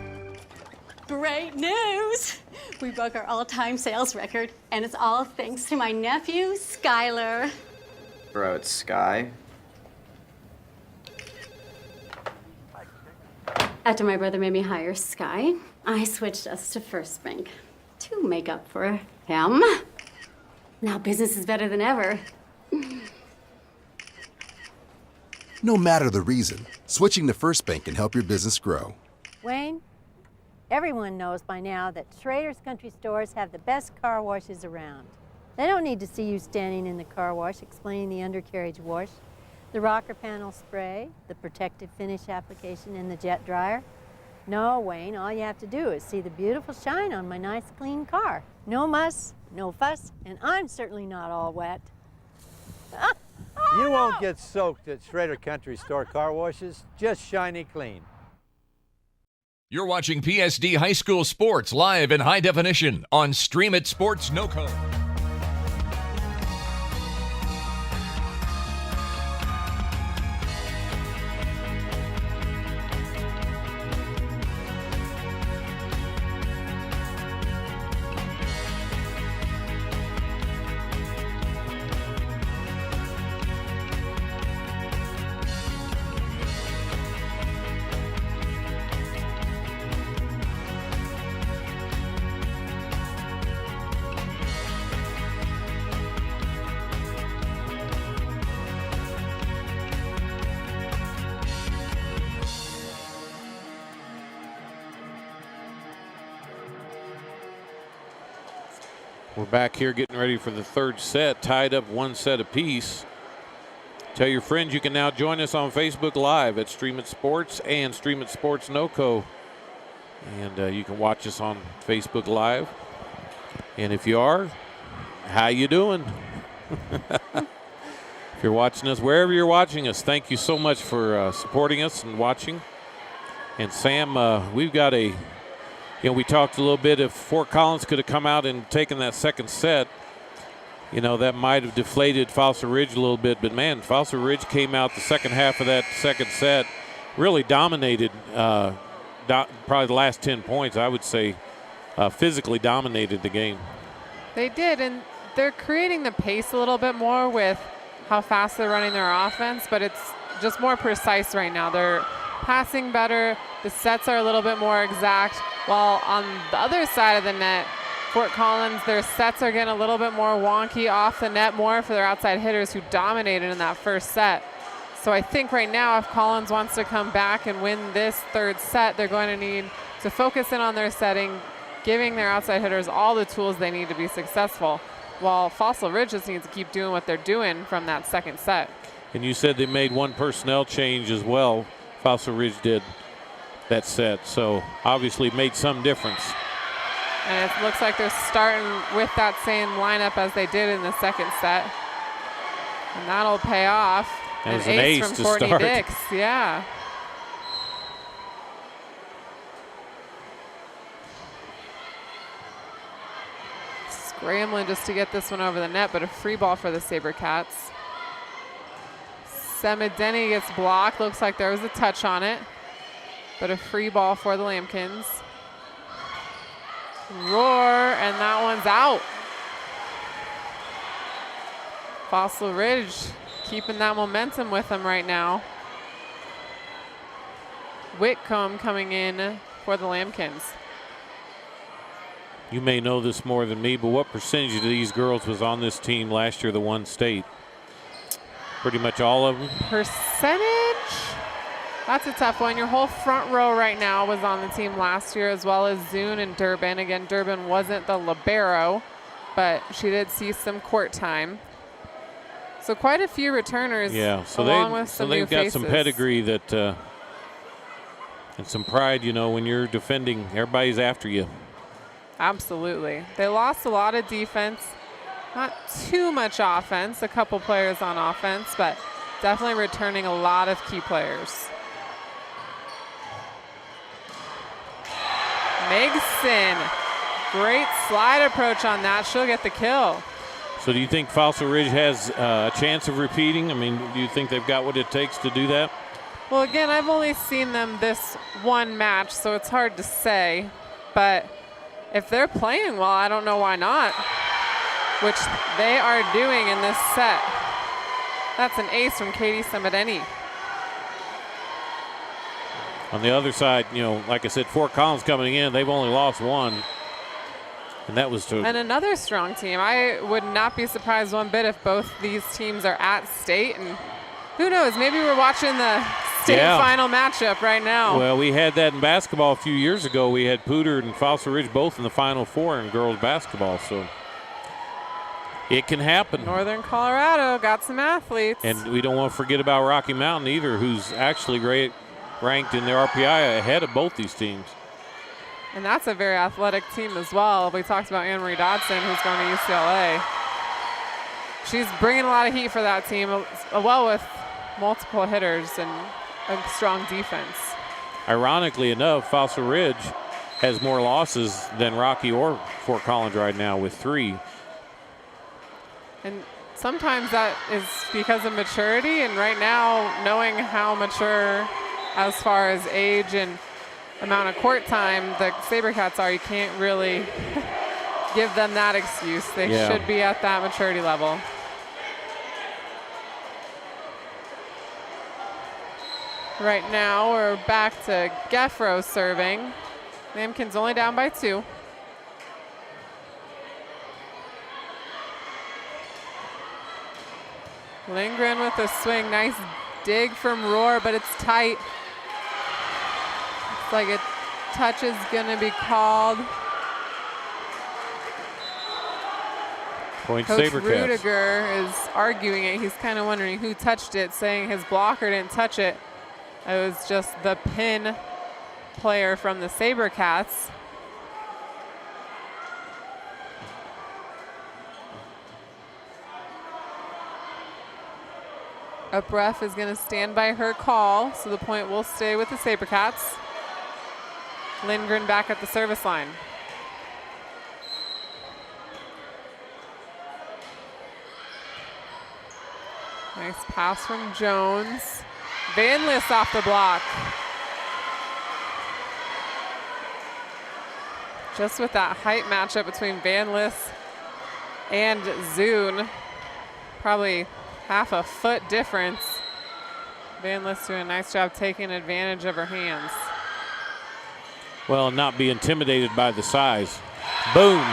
S9: Great news! We broke our all-time sales record, and it's all thanks to my nephew, Skylar.
S10: Bro, it's Sky.
S9: After my brother made me hire Sky, I switched us to First Bank to make up for him. Now business is better than ever.
S11: No matter the reason, switching to First Bank can help your business grow.
S5: Wayne, everyone knows by now that Schrader's Country Stores have the best car washes around. They don't need to see you standing in the car wash explaining the undercarriage wash, the rocker panel spray, the protective finish application, and the jet dryer. No, Wayne, all you have to do is see the beautiful shine on my nice clean car. No muss, no fuss, and I'm certainly not all wet.
S6: You won't get soaked at Schrader Country Store car washes, just shiny clean.
S1: You're watching PSD High School Sports live in high definition on Stream It Sports NoCo.
S2: We're back here getting ready for the third set, tied up one set apiece. Tell your friends you can now join us on Facebook Live at Stream It Sports and Stream It Sports NoCo. And you can watch us on Facebook Live. And if you are, how you doing? If you're watching us, wherever you're watching us, thank you so much for supporting us and watching. And Sam, we've got we talked a little bit if Fort Collins could have come out and taken that second set. you know, that might have deflated Fossil Ridge a little bit. But, man, Fossil Ridge came out the second half of that second set, really dominated probably the last 10 points, I would say, physically dominated the game.
S3: They did, and they're creating the pace a little bit more with how fast they're running their offense, but it's just more precise right now. They're passing better. The sets are a little bit more exact, while on the other side of the net, Fort Collins, their sets are getting a little bit more wonky off the net, more for their outside hitters who dominated in that first set. So I think right now, if Collins wants to come back and win this third set, they're going to need to focus in on their setting, giving their outside hitters all the tools they need to be successful, while Fossil Ridge just needs to keep doing what they're doing from that second set.
S2: And you said they made one personnel change as well. Fossil Ridge did that set, so obviously made some difference.
S3: And it looks like they're starting with that same lineup as they did in the second set. And that'll pay off.
S2: That was an ace
S3: from
S2: to
S3: Courtney
S2: start.
S3: Dix, yeah. Scrambling just to get this one over the net, but a free ball for the SaberCats. Semideni gets blocked. Looks like there was a touch on it, but a free ball for the Lambkins. Roar, and that one's out. Fossil Ridge keeping that momentum with them right now. Whitcomb coming in for the Lambkins.
S2: You may know this more than me, but what percentage of these girls was on this team last year that won state? Pretty much all of them?
S3: Percentage? That's a tough one. Your whole front row right now was on the team last year, as well as Zune and Durbin. Again, Durbin wasn't the libero, but she did see some court time. So quite a few returners,
S2: yeah, so
S3: along with some new
S2: they've got
S3: faces.
S2: some pedigree that and some pride, you know, when you're defending, everybody's after you.
S3: Absolutely. They lost a lot of defense, not too much offense, a couple players on offense, but definitely returning a lot of key players. Megson, great slide approach on that. She'll get the kill.
S2: So do you think Fossil Ridge has a chance of repeating? I mean, do you think they've got what it takes to do that?
S3: Well, again, I've only seen them this one match, so it's hard to say. But if they're playing well, I don't know why not, which they are doing in this set. That's an ace from Katie Semideni.
S2: On the other side, you know, like I said, Fort Collins coming in, they've only lost one. And that was to.
S3: And another strong team. I would not be surprised one bit if both these teams are at state. And who knows, maybe we're watching the state final matchup right now.
S2: Well, we had that in basketball a few years ago. We had Poudre and Fossil Ridge both in the Final Four in girls basketball. So it can happen.
S3: Northern Colorado got some athletes.
S2: And we don't want to forget about Rocky Mountain either, who's actually ranked in their RPI ahead of both these teams.
S3: And that's a very athletic team as well. We talked about Anne-Marie Dodson, who's going to UCLA. She's bringing a lot of heat for that team, well with multiple hitters and a strong defense.
S2: Ironically enough, Fossil Ridge has more losses than Rocky or Fort Collins right now with 3.
S3: And sometimes that is because of maturity. And right now, knowing how mature as far as age and amount of court time the SaberCats are, you can't really give them that excuse. They should be at that maturity level. Right now, we're back to Geffro serving. Lambkin's only down by 2. Lindgren with a swing. Nice dig from Roar, but it's tight. Looks like a touch is going to be called.
S2: Point
S3: Coach
S2: SaberCats.
S3: Rudiger is arguing it. He's kind of wondering who touched it, saying his blocker didn't touch it. It was just the pin player from the SaberCats. A ref is going to stand by her call, so the point will stay with the SaberCats. Lindgren back at the service line. Nice pass from Jones. Van List off the block. Just with that height matchup between Van List and Zune, probably half a foot difference. Van List doing a nice job taking advantage of her hands.
S2: Well, not be intimidated by the size. Boom.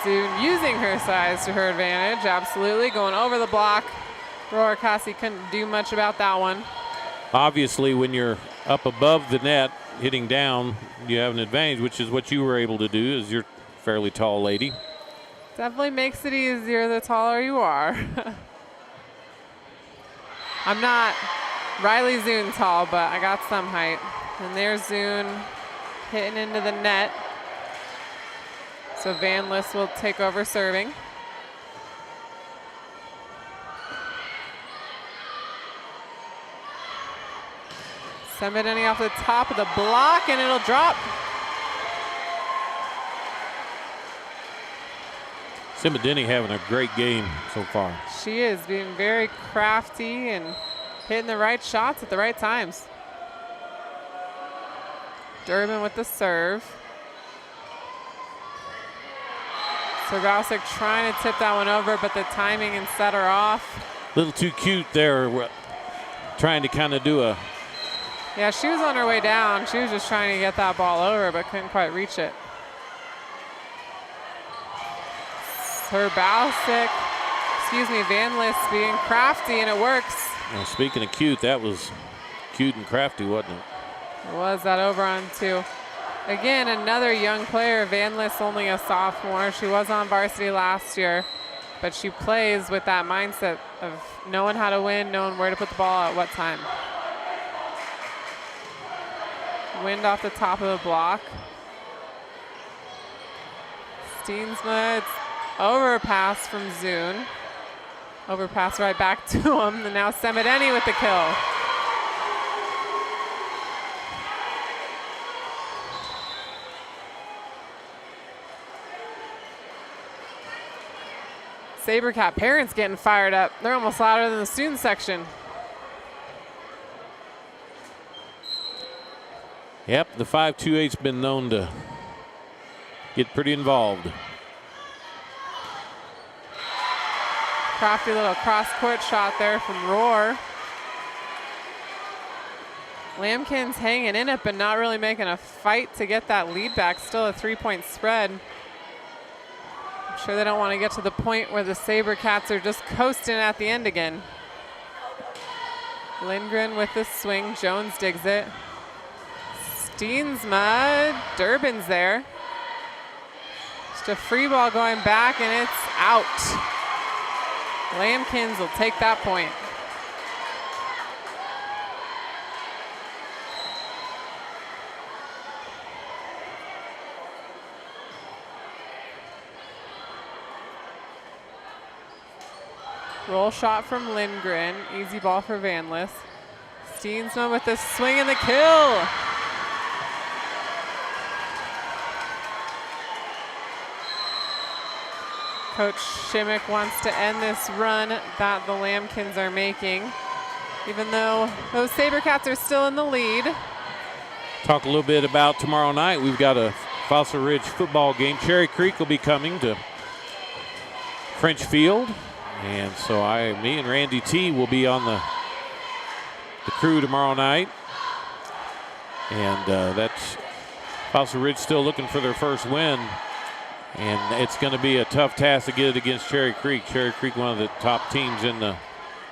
S3: Zune using her size to her advantage, absolutely. Going over the block. Roar Haase couldn't do much about that one.
S2: Obviously, when you're up above the net, hitting down, you have an advantage, which is what you were able to do as you're a fairly tall lady.
S3: Definitely makes it easier the taller you are. I'm not Riley Zune tall, but I got some height. And there's Zune hitting into the net. So Van List will take over serving. Samantha off the top of the block, and it'll drop.
S2: Samantha having a great game so far.
S3: She is being very crafty and hitting the right shots at the right times. Durbin with the serve. Sergosic trying to tip that one over, but the timing and set her off.
S2: A little too cute there, trying to kind of do a...
S3: Yeah, she was on her way down. She was just trying to get that ball over, but couldn't quite reach it. Van List being crafty, and it works.
S2: Well, speaking of cute, that was cute and crafty, wasn't it?
S3: It was that over on two. Again, another young player. Van List only a sophomore. She was on varsity last year, but she plays with that mindset of knowing how to win, knowing where to put the ball at what time. Wind off the top of the block. Steensma, it's overpass from Zune. Overpass right back to him. And now Semideni with the kill. SaberCat parents getting fired up. They're almost louder than the student section.
S2: Yep, the 528's been known to get pretty involved.
S3: Crafty little cross-court shot there from Roar. Lambkin's hanging in it, but not really making a fight to get that lead back. Still a 3-point spread. I'm sure they don't want to get to the point where the SaberCats are just coasting at the end again. Lindgren with the swing. Jones digs it. Steensma, Durbin's there. Just a free ball going back, and it's out. Lambkins will take that point. Roll shot from Lindgren. Easy ball for Van List. Steensma with the swing and the kill. Coach Shimmick wants to end this run that the Lambkins are making, even though those SaberCats are still in the lead.
S2: Talk a little bit about tomorrow night. We've got a Fossil Ridge football game. Cherry Creek will be coming to French Field. And so me and Randy T will be on the crew tomorrow night. And that's Fossil Ridge still looking for their first win. And it's going to be a tough task to get it against Cherry Creek. Cherry Creek, one of the top teams in the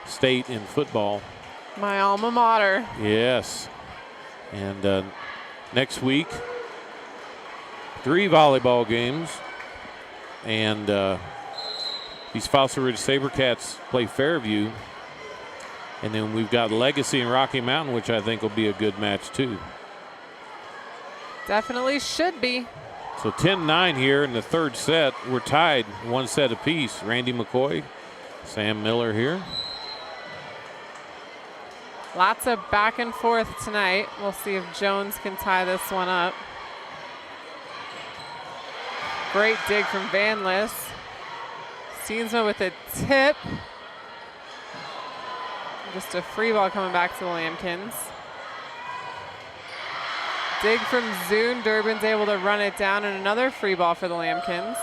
S2: state in football.
S3: My alma mater.
S2: Yes. And next week, 3 volleyball games. And these Fossil Ridge SaberCats play Fairview. And then we've got Legacy and Rocky Mountain, which I think will be a good match too.
S3: Definitely should be.
S2: So 10-9 here in the third set. We're tied 1 set apiece. Randy McCoy, Sam Miller here.
S3: Lots of back and forth tonight. We'll see if Jones can tie this one up. Great dig from Van List. Steensma with a tip. Just a free ball coming back to the Lambkins. Dig from Zune. Durbin's able to run it down, and another free ball for the Lambkins.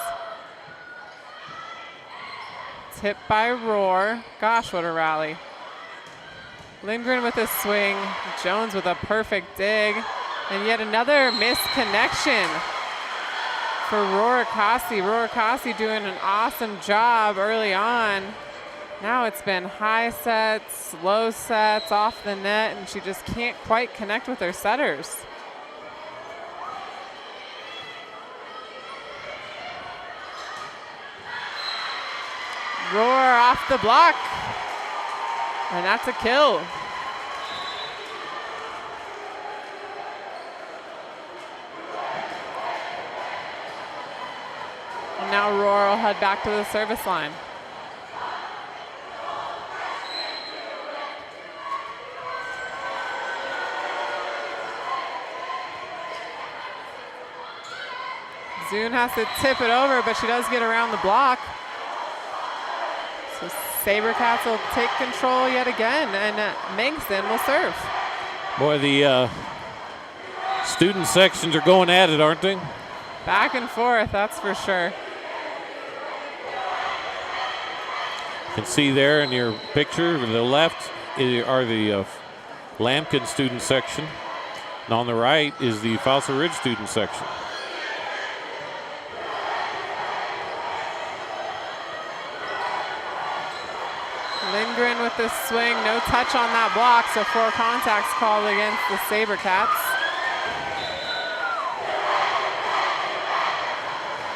S3: Tip by Rohr. Gosh, what a rally. Lindgren with a swing. Jones with a perfect dig. And yet another missed connection for Rohr Haase. Rohr Haase doing an awesome job early on. Now it's been high sets, low sets, off the net, and she just can't quite connect with her setters. Rohr off the block, and that's a kill. And now Rohr will head back to the service line. Zune has to tip it over, but she does get around the block. So SaberCats will take control yet again, and Mengston will serve.
S2: Boy, the student sections are going at it, aren't they?
S3: Back and forth, that's for sure.
S2: You can see there in your picture to the left are the Lambkin student section, and on the right is the Fossil Ridge student section.
S3: Lindgren with the swing, no touch on that block, so 4 contacts called against the SaberCats.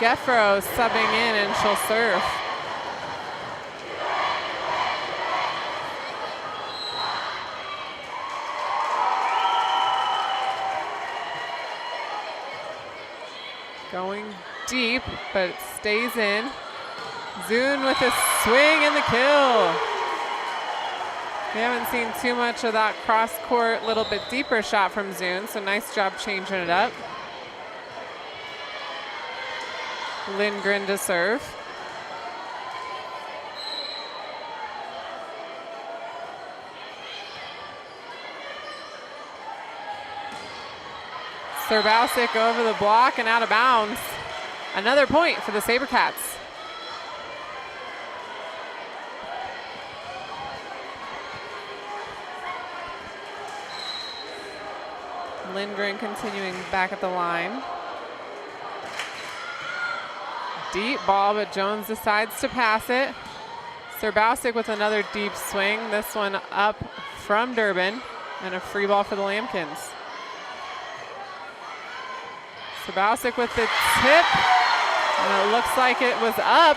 S3: Geffro subbing in, and she'll serve. Going deep, but it stays in. Zune with a swing and the kill. We haven't seen too much of that cross-court, little bit deeper shot from Zune, so nice job changing it up. Lindgren to serve. Serbausic over the block and out of bounds. Another point for the SaberCats. Lindgren continuing back at the line. Deep ball, but Jones decides to pass it. Serbausic with another deep swing. This one up from Durbin, and a free ball for the Lambkins. Serbausic with the tip, and it looks like it was up.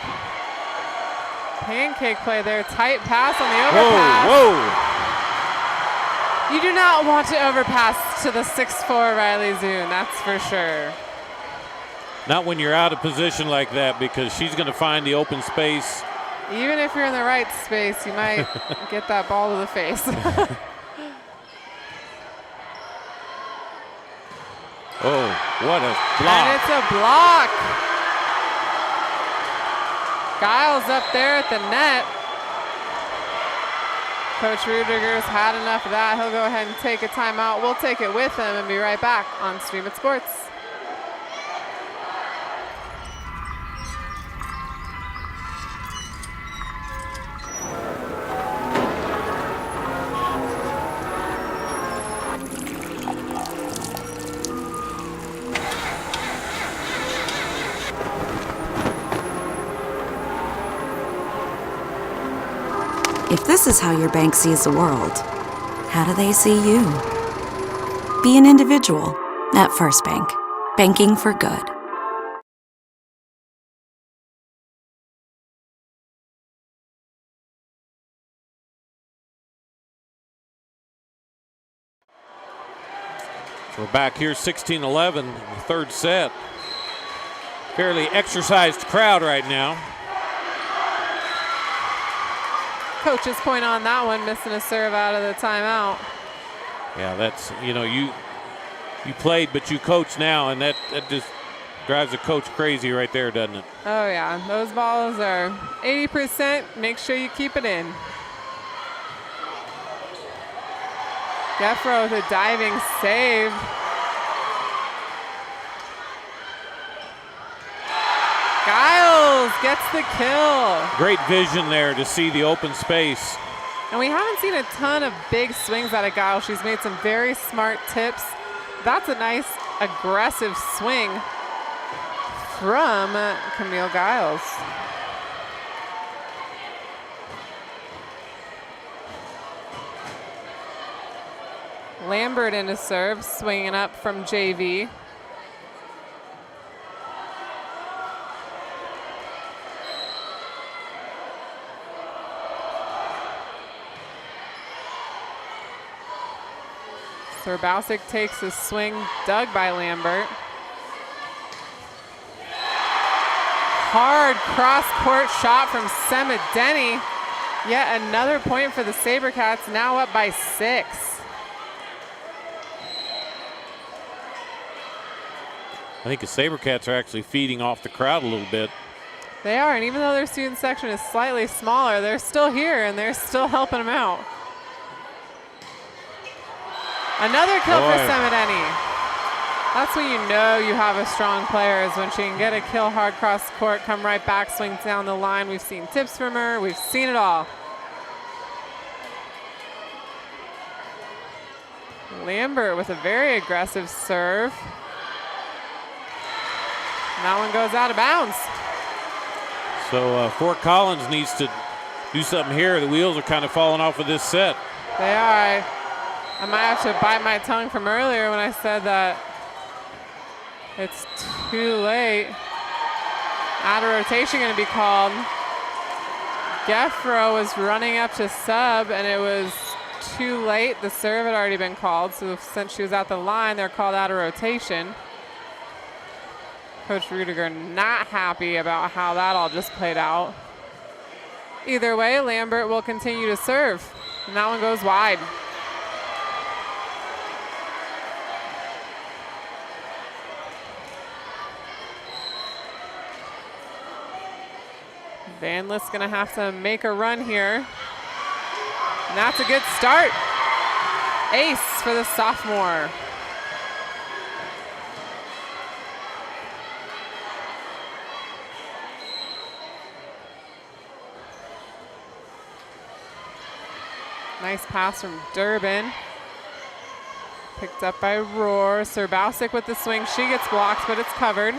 S3: Pancake play there, tight pass on the overpass.
S2: Whoa.
S3: You do not want to overpass to the 6'4" Riley Zune, that's for sure.
S2: Not when you're out of position like that, because she's going to find the open space.
S3: Even if you're in the right space, you might get that ball to the face.
S2: Oh, what a block.
S3: And it's a block. Giles up there at the net. Coach Rudiger's had enough of that. He'll go ahead and take a timeout. We'll take it with him and be right back on Stream It Sports.
S4: If this is how your bank sees the world, how do they see you? Be an individual at First Bank. Banking for good.
S2: We're back here 16-11, the third set. Fairly exercised crowd right now.
S3: Coach's point on that one, missing a serve out of the timeout.
S2: Yeah, that's, you know, you played, but you coach now, and that just drives the coach crazy right there, doesn't it?
S3: Oh, yeah. Those balls are 80%. Make sure you keep it in. Gefro with a diving save. Giles gets the kill.
S2: Great vision there to see the open space.
S3: And we haven't seen a ton of big swings out of Giles. She's made some very smart tips. That's a nice aggressive swing from Camille Giles. Lambert into serve, swinging up from JV. Serbausic takes a swing, dug by Lambert. Hard cross-court shot from Semideni. Yet another point for the SaberCats, now up by 6.
S2: I think the SaberCats are actually feeding off the crowd a little bit.
S3: They are, and even though their student section is slightly smaller, they're still here and they're still helping them out. Another kill for Semideni. That's when you know you have a strong player, is when she can get a kill hard cross court, come right back, swing down the line. We've seen tips from her. We've seen it all. Lambert with a very aggressive serve. And that one goes out of bounds.
S2: So Fort Collins needs to do something here. The wheels are kind of falling off of this set.
S3: They are. I might have to bite my tongue from earlier when I said that it's too late. Out of rotation going to be called. Gefro was running up to sub, and it was too late. The serve had already been called, so since she was at the line, they're called out of rotation. Coach Rudiger not happy about how that all just played out. Either way, Lambert will continue to serve, and that one goes wide. Van List's gonna have to make a run here. And that's a good start. Ace for the sophomore. Nice pass from Durbin. Picked up by Rohr. Serbausic with the swing. She gets blocked, but it's covered.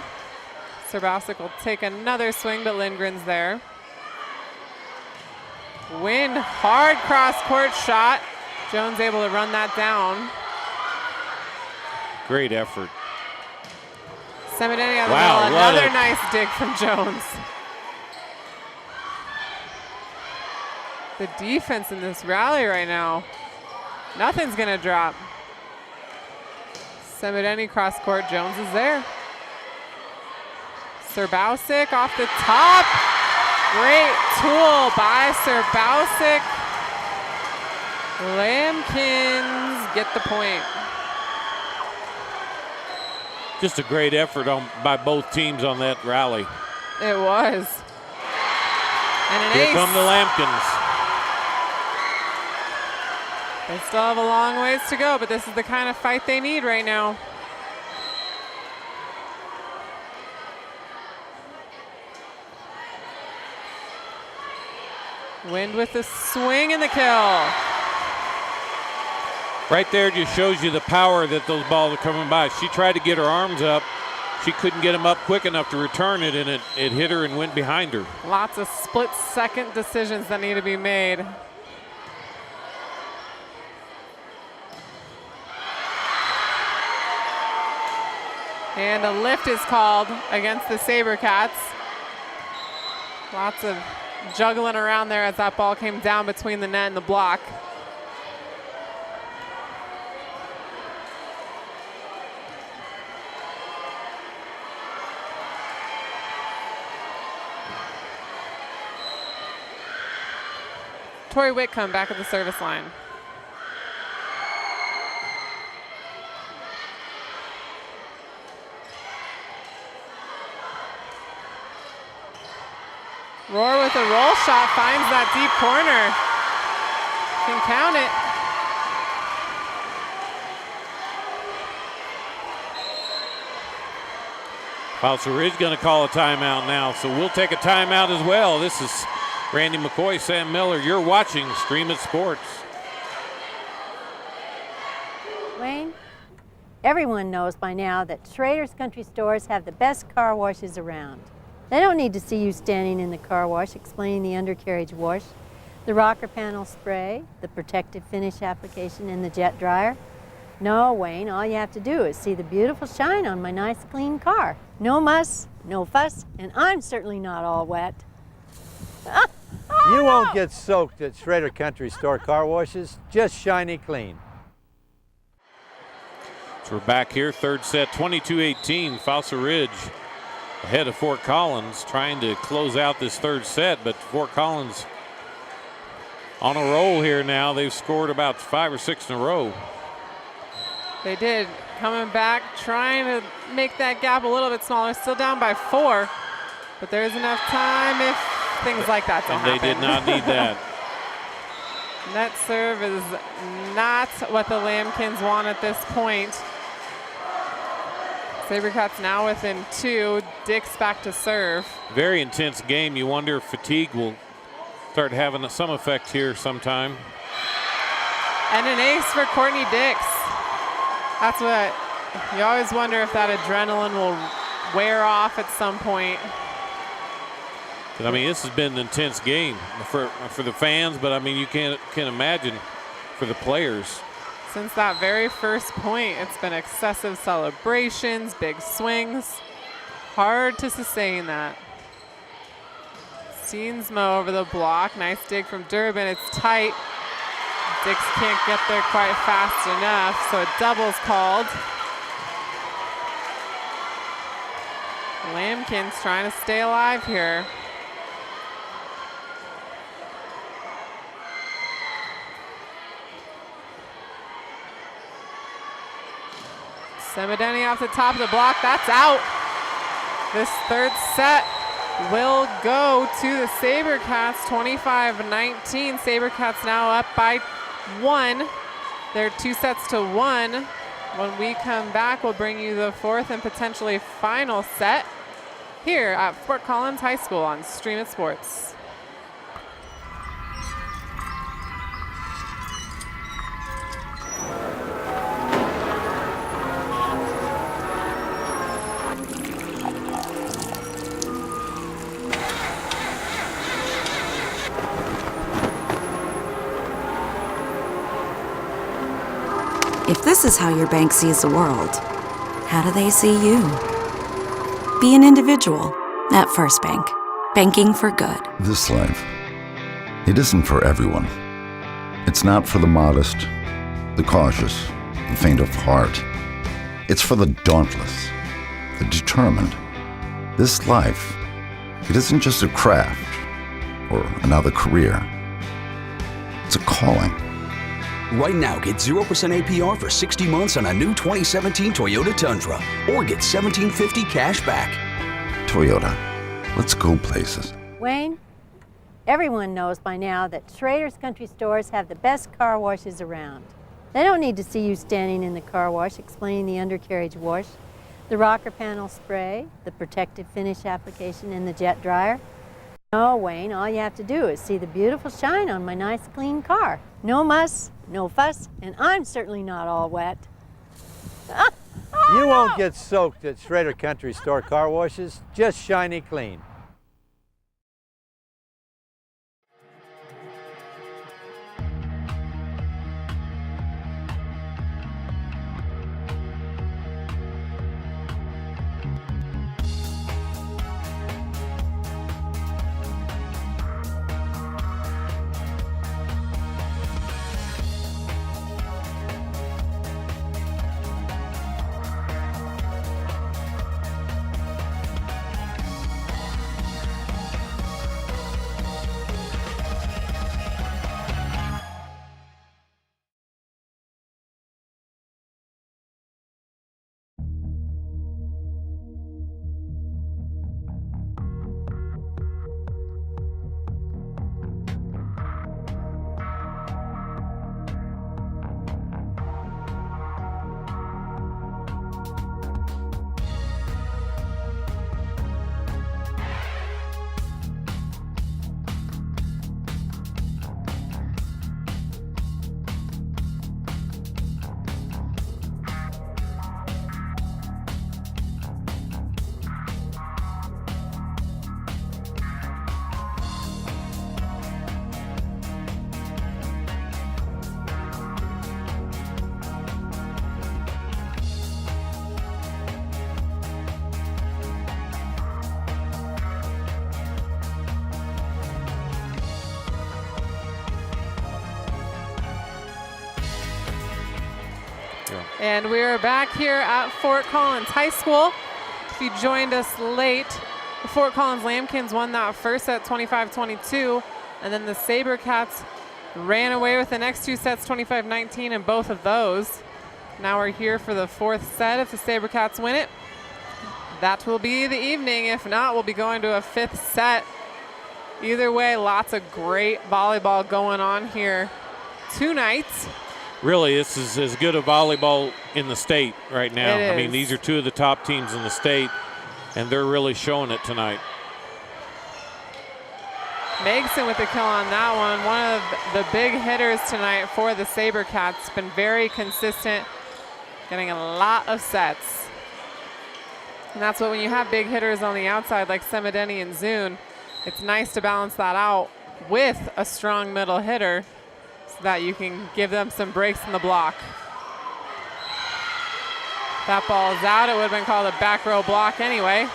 S3: Serbausic will take another swing, but Lindgren's there. Win, hard cross-court shot. Jones able to run that down.
S2: Great effort.
S3: Semideni on the ball. Another nice dig from Jones. The defense in this rally right now, nothing's gonna drop. Semideni cross-court, Jones is there. Serbausic off the top. Great tool by Serbausic. Lambkins get the point.
S2: Just a great effort by both teams on that rally.
S3: It was. And an
S2: Here
S3: ace.
S2: come the Lambkins.
S3: They still have a long ways to go, but this is the kind of fight they need right now. Wind with the swing and the kill.
S2: Right there just shows you the power that those balls are coming by. She tried to get her arms up. She couldn't get them up quick enough to return it, and it hit her and went behind her.
S3: Lots of split-second decisions that need to be made. And a lift is called against the SaberCats. Lots of juggling around there as that ball came down between the net and the block. Tori Whitcomb back at the service line. Rohr with a roll shot finds that deep corner. Can count it.
S2: Fossil Ridge going to call a timeout now, so we'll take a timeout as well. This is Randy McCoy, Sam Miller. You're watching Stream It Sports.
S5: Wayne, everyone knows by now that Schrader's Country Stores have the best car washes around. They don't need to see you standing in the car wash explaining the undercarriage wash, the rocker panel spray, the protective finish application, and the jet dryer. No, Wayne, all you have to do is see the beautiful shine on my nice clean car. No muss, no fuss, and I'm certainly not all wet.
S6: You won't get soaked at Schrader Country Store car washes, just shiny clean.
S2: So we're back here, third set, 22-18. Fossil Ridge ahead of Fort Collins, trying to close out this third set, but Fort Collins on a roll here now. They've scored about 5 or 6 in a row.
S3: They did. Coming back, trying to make that gap a little bit smaller. Still down by 4, but there's enough time if things like that don't happen.
S2: And they did not need that.
S3: Net serve is not what the Lambkins want at this point. Sabercats now within 2. Dix back to serve.
S2: Very intense game. You wonder if fatigue will start having some effect here sometime.
S3: And an ace for Courtney Dix. That's what you always wonder, if that adrenaline will wear off at some point.
S2: I mean, this has been an intense game for the fans, but I mean, you can't imagine for the players.
S3: Since that very first point, it's been excessive celebrations, big swings. Hard to sustain that. Steensmo over the block. Nice dig from Durbin. It's tight. Dix can't get there quite fast enough, so a double's called. Lambkins trying to stay alive here. Semideni off the top of the block, that's out. This third set will go to the Sabercats, 25-19. Sabercats now up by 1. They're 2 sets to 1. When we come back, we'll bring you the 4th and potentially final set here at Fort Collins High School on Stream It Sports.
S4: If this is how your bank sees the world, how do they see you? Be an individual at First Bank. Banking for good.
S7: This life, it isn't for everyone. It's not for the modest, the cautious, the faint of heart. It's for the dauntless, the determined. This life, it isn't just a craft or another career. It's a calling.
S8: Right now, get 0% APR for 60 months on a new 2017 Toyota Tundra, or get $1,750 cash back.
S7: Toyota, let's go places.
S5: Wayne, everyone knows by now that Schrader's Country Stores have the best car washes around. They don't need to see you standing in the car wash explaining the undercarriage wash, the rocker panel spray, the protective finish application, and the jet dryer. No, Wayne, all you have to do is see the beautiful shine on my nice clean car. No muss, no fuss, and I'm certainly not all wet.
S6: You won't get soaked at Schrader Country Store car washes, just shiny clean.
S3: And we're back here at Fort Collins High School. If you joined us late, the Fort Collins Lambkins won that first set 25-22, and then the SaberCats ran away with the next two sets 25-19 in both of those. Now we're here for the fourth set. If the SaberCats win it, that will be the evening. If not, we'll be going to a fifth set. Either way, lots of great volleyball going on here tonight.
S2: Really, this is as good a volleyball in the state right now.
S3: It
S2: I mean,
S3: is.
S2: these are two of the top teams in the state, and they're really showing it tonight.
S3: Megson with the kill on that one. One of the big hitters tonight for the SaberCats. Been very consistent, getting a lot of sets. And that's what, when you have big hitters on the outside like Semideni and Zune, it's nice to balance that out with a strong middle hitter so that you can give them some breaks in the block. That ball is out. It would have been called a back row block anyway.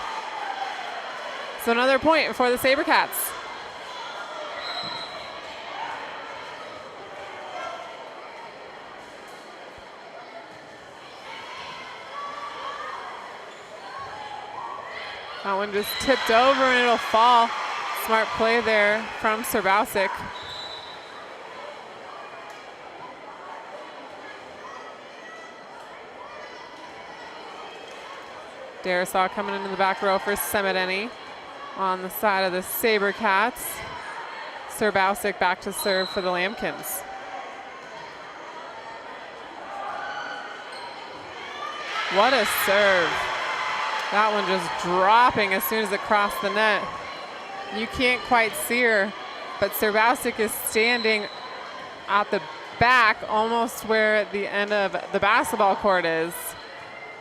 S3: So another point for the SaberCats. That one just tipped over and it'll fall. Smart play there from Serbausic. Darisaw coming into the back row for Semideni on the side of the SaberCats. Serbausic back to serve for the Lambkins. What a serve. That one just dropping as soon as it crossed the net. You can't quite see her, but Serbausic is standing at the back, almost where the end of the basketball court is.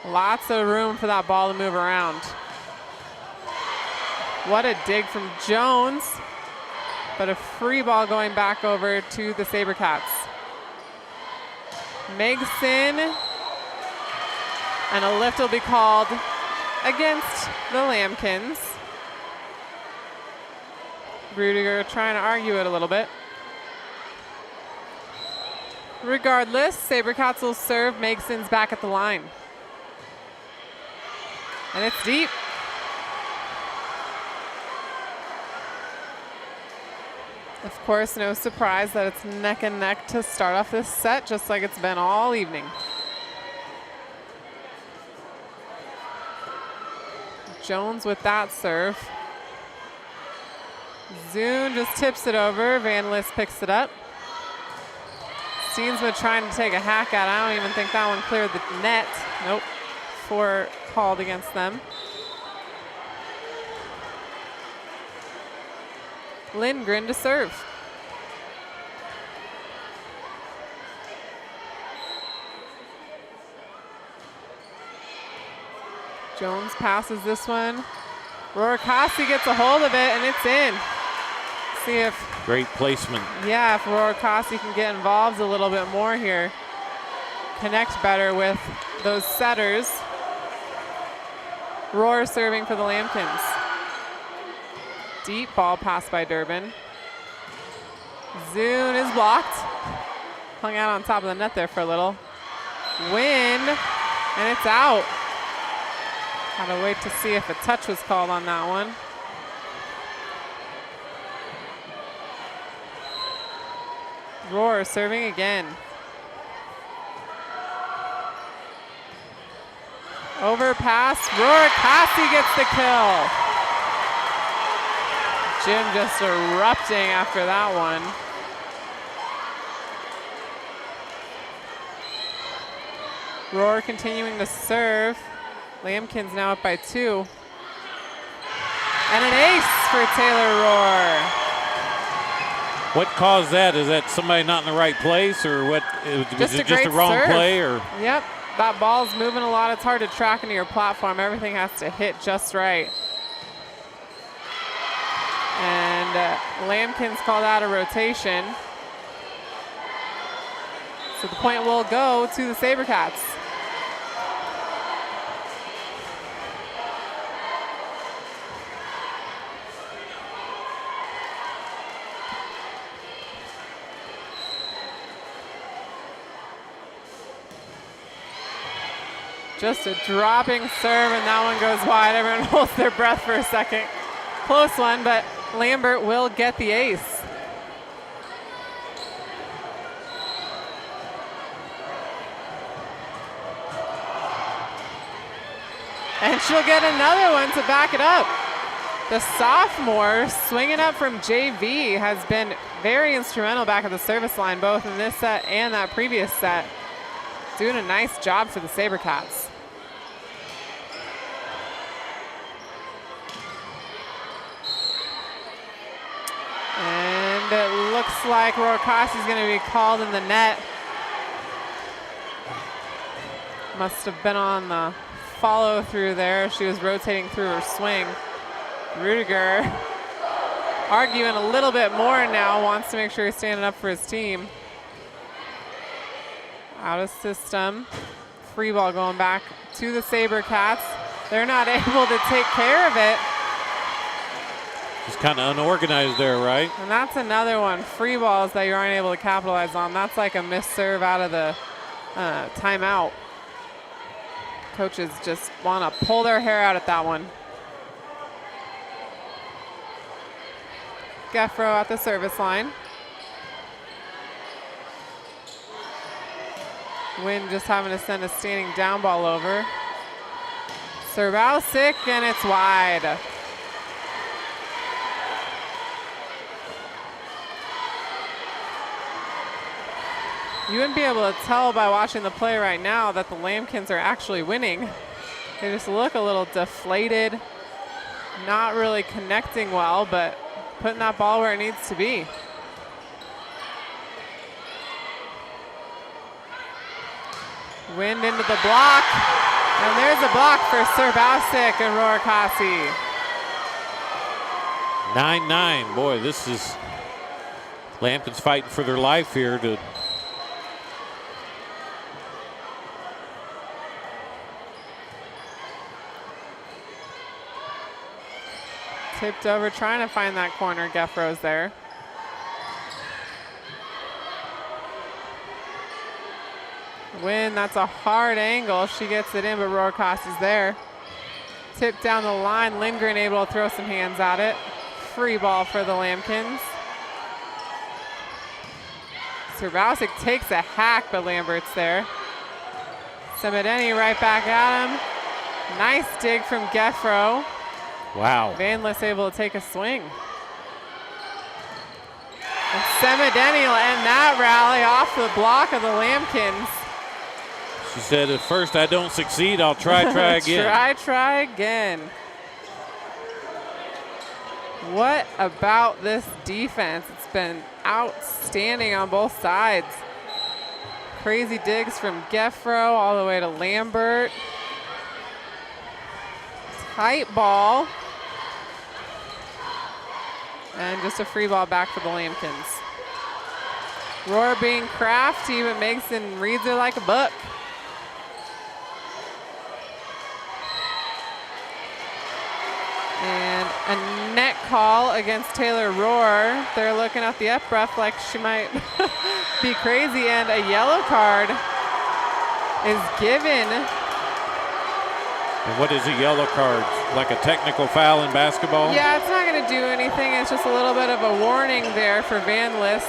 S3: Lots of room for that ball to move around. What a dig from Jones, but a free ball going back over to the SaberCats. Megson, and a lift will be called against the Lambkins. Rudiger trying to argue it a little bit. Regardless, SaberCats will serve. Megson's back at the line. And it's deep. Of course, no surprise that it's neck and neck to start off this set, just like it's been all evening. Jones with that serve. Zune just tips it over. Van List picks it up. Steensma trying to take a hack at it. I don't even think that one cleared the net. Nope. 4 called against them. Lindgren to serve. Jones passes this one. Schrader Oil gets a hold of it, and it's in. See if...
S2: Great placement.
S3: Yeah, if Schrader Oil can get involved a little bit more here. Connect better with those setters. Roar serving for the Lambkins. Deep ball pass by Durbin. Zune is blocked. Hung out on top of the net there for a little. Win, and it's out. Had to wait to see if a touch was called on that one. Roar serving again. Overpass. Schrader Oil gets the kill. Jim just erupting after that one. Roar continuing to serve. Lambkins now up by 2. And an ace for Taylor Roar.
S2: What caused that? Is that somebody not in the right place, or what? Was it just a wrong
S3: serve.
S2: play? Or
S3: Yep, that ball's moving a lot. It's hard to track into your platform. Everything has to hit just right. And Lambkins called out a rotation. So the point will go to the SaberCats. Just a dropping serve, and that one goes wide. Everyone holds their breath for a second. Close one, but Lambert will get the ace. And she'll get another one to back it up. The sophomore swinging up from JV has been very instrumental back at the service line, both in this set and that previous set. Doing a nice job for the SaberCats. And it looks like Rorkasi is going to be called in the net. Must have been on the follow through there. She was rotating through her swing. Rudiger arguing a little bit more now, wants to make sure he's standing up for his team. Out of system. Free ball going back to the SaberCats. They're not able to take care of it.
S2: Just kind of unorganized there, right?
S3: And that's another one. Free balls that you aren't able to capitalize on. That's like a missed serve out of the timeout. Coaches just want to pull their hair out at that one. Geffro at the service line. Wynn just having to send a standing down ball over. Serbausic, and it's wide. You wouldn't be able to tell by watching the play right now that the Lambkins are actually winning. They just look a little deflated, not really connecting well, but putting that ball where it needs to be. Wind into the block, and there's a block for Serbausic and Rorkasi.
S2: 9-9, boy, this is Lambkins fighting for their life here to
S3: tipped over, trying to find that corner. Geffro's there. Win, that's a hard angle. She gets it in, but Rorkasi's there. Tipped down the line. Lindgren able to throw some hands at it. Free ball for the Lambkins. Serbausic takes a hack, but Lambert's there. Samedeni right back at him. Nice dig from Geffro.
S2: Wow.
S3: Vanless able to take a swing. And Semedeni will end that rally off the block of the Lambkins.
S2: She said, if first I don't succeed, I'll try again.
S3: try again. What about this defense? It's been outstanding on both sides. Crazy digs from Geffro all the way to Lambert. Tight ball. And just a free ball back for the Lambkins. Roar being crafty, but makes and reads it like a book. And a net call against Taylor Roar. They're looking at the F-ref like she might be crazy, and a yellow card is given.
S2: And what is a yellow card? Like a technical foul in basketball?
S3: Yeah, it's not going to do anything. It's just a little bit of a warning there for Vanless.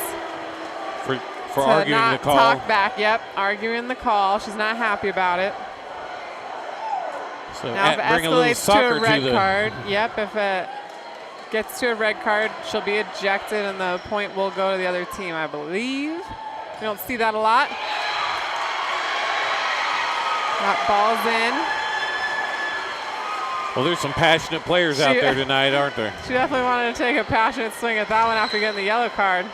S2: For arguing the call?
S3: Talk back, yep, arguing the call. She's not happy about it.
S2: So
S3: now if it escalates to a red card,
S2: yep,
S3: if it gets to a red card, she'll be ejected and the point will go to the other team, I believe. We don't see that a lot. That ball's in.
S2: Well, there's some passionate players out there tonight, aren't there?
S3: She definitely wanted to take a passionate swing at that one after getting the yellow card.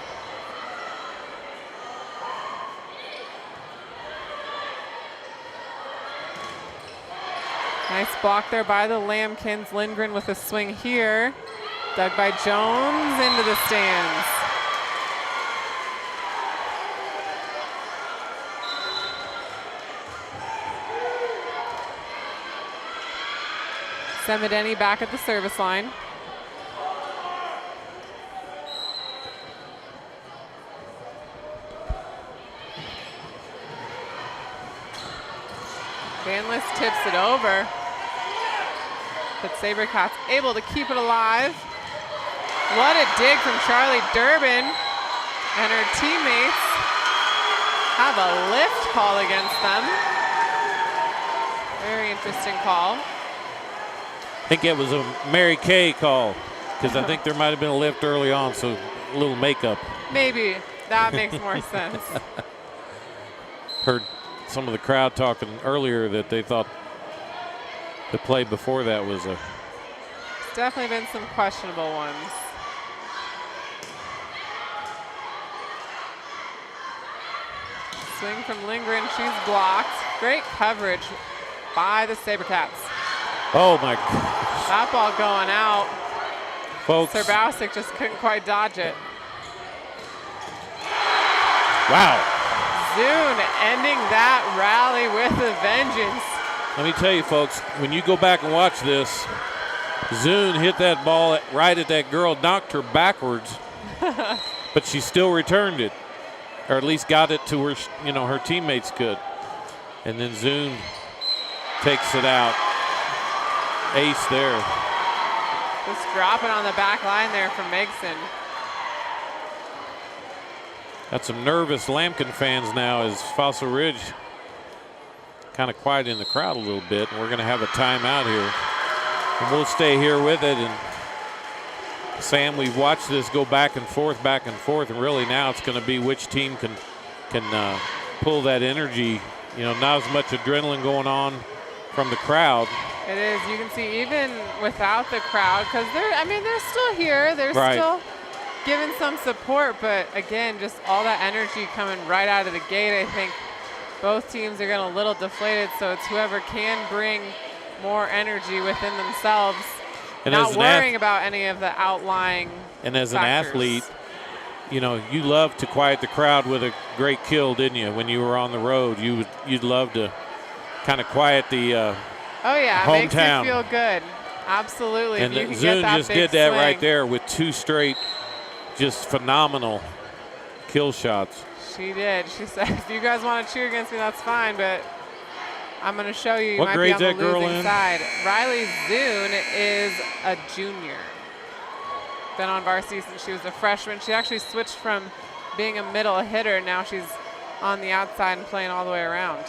S3: Nice block there by the Lambkins. Lindgren with a swing here. Dug by Jones into the stands. Semedeni back at the service line. Van List tips it over. But SaberCats able to keep it alive. What a dig from Charlie Durbin. And her teammates have a lift call against them. Very interesting call.
S2: I think it was a Mary Kay call because I think there might have been a lift early on, so a little makeup.
S3: Maybe. That makes more sense.
S2: Heard some of the crowd talking earlier that they thought the play before that was a...
S3: Definitely been some questionable ones. Swing from Lindgren, she's blocked. Great coverage by the SaberCats.
S2: Oh my gosh.
S3: That ball going out.
S2: Folks.
S3: Serbowsik just couldn't quite dodge it.
S2: Wow.
S3: Zune ending that rally with a vengeance.
S2: Let me tell you, folks, when you go back and watch this, Zune hit that ball right at that girl, knocked her backwards, but she still returned it, or at least got it to where, her teammates could. And then Zune takes it out. Ace there.
S3: Just dropping on the back line there from Megson.
S2: Got some nervous Lambkin fans now as Fossil Ridge kind of quiet in the crowd a little bit, and we're going to have a timeout here. And we'll stay here with it. And Sam, we've watched this go back and forth, and really now it's going to be which team can pull that energy. Not as much adrenaline going on from the crowd.
S3: It is. You can see even without the crowd, because they're still here. They're
S2: right.
S3: Still giving some support, but again, just all that energy coming right out of the gate. I think both teams are getting a little deflated, so it's whoever can bring more energy within themselves, and not worrying about any of the outlying
S2: And as
S3: factors.
S2: an athlete, you love to quiet the crowd with a great kill, didn't you? When you were on the road, you'd love to kind of quiet the
S3: oh yeah,
S2: hometown.
S3: It makes you feel good. Absolutely.
S2: And
S3: if you can
S2: Zune
S3: get that
S2: just
S3: big
S2: did that
S3: swing.
S2: right there with 2 straight, just phenomenal kill shots.
S3: She did. She said, if you guys want to cheer against me, that's fine, but I'm going to show you. You
S2: What
S3: might
S2: grade's
S3: be on the
S2: that girl
S3: losing
S2: in?
S3: side. Riley Zune is a junior. Been on varsity since she was a freshman. She actually switched from being a middle hitter. Now she's on the outside and playing all the way around.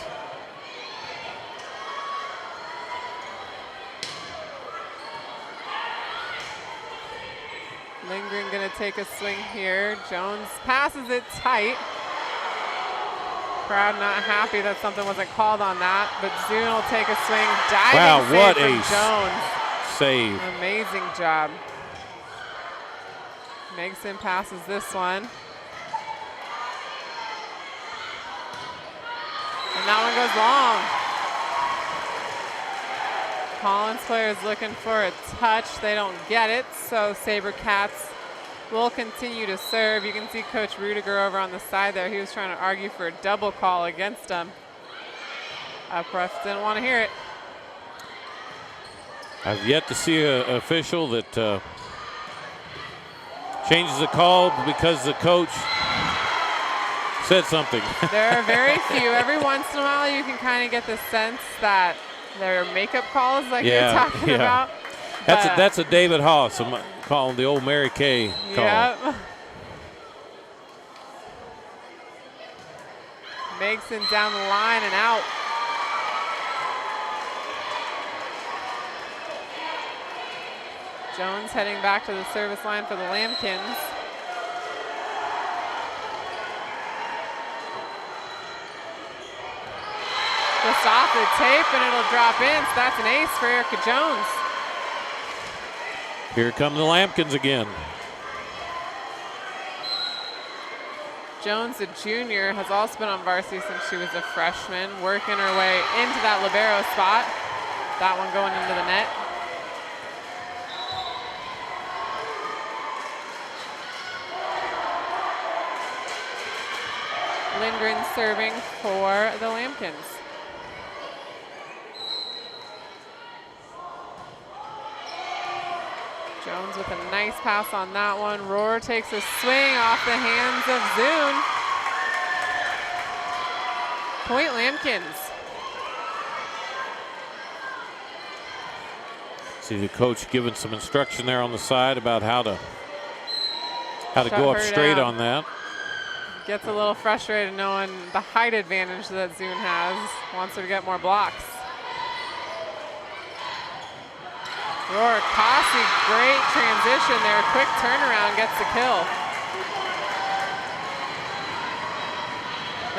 S3: Lindgren going to take a swing here. Jones passes it tight. Crowd not happy that something wasn't called on that, but Zune will take a swing. Diving save
S2: what
S3: from
S2: a
S3: Jones.
S2: Save.
S3: Amazing job. Megson passes this one. And that one goes long. Collins player is looking for a touch. They don't get it, so SaberCats will continue to serve. You can see Coach Rudiger over on the side there. He was trying to argue for a double call against him. Upref didn't want to hear it.
S2: I've yet to see an official that changes the call because the coach said something.
S3: There are very few. Every once in a while you can kind of get the sense that there are makeup calls like you're talking about.
S2: That's a David Haase. I'm calling the old Mary Kay call.
S3: Yep. Megson down the line and out. Jones heading back to the service line for the Lambkins. Just off the tape, and it'll drop in. So that's an ace for Erica Jones.
S2: Here come the Lambkins again.
S3: Jones, a junior, has also been on varsity since she was a freshman, working her way into that libero spot. That one going into the net. Lindgren serving for the Lambkins. Jones with a nice pass on that one. Rohr takes a swing off the hands of Zune. Point Lambkins.
S2: See the coach giving some instruction there on the side about how to go up straight on that.
S3: Gets a little frustrated knowing the height advantage that Zune has. Wants her to get more blocks. Schrader Haase, great transition there. Quick turnaround, gets the kill.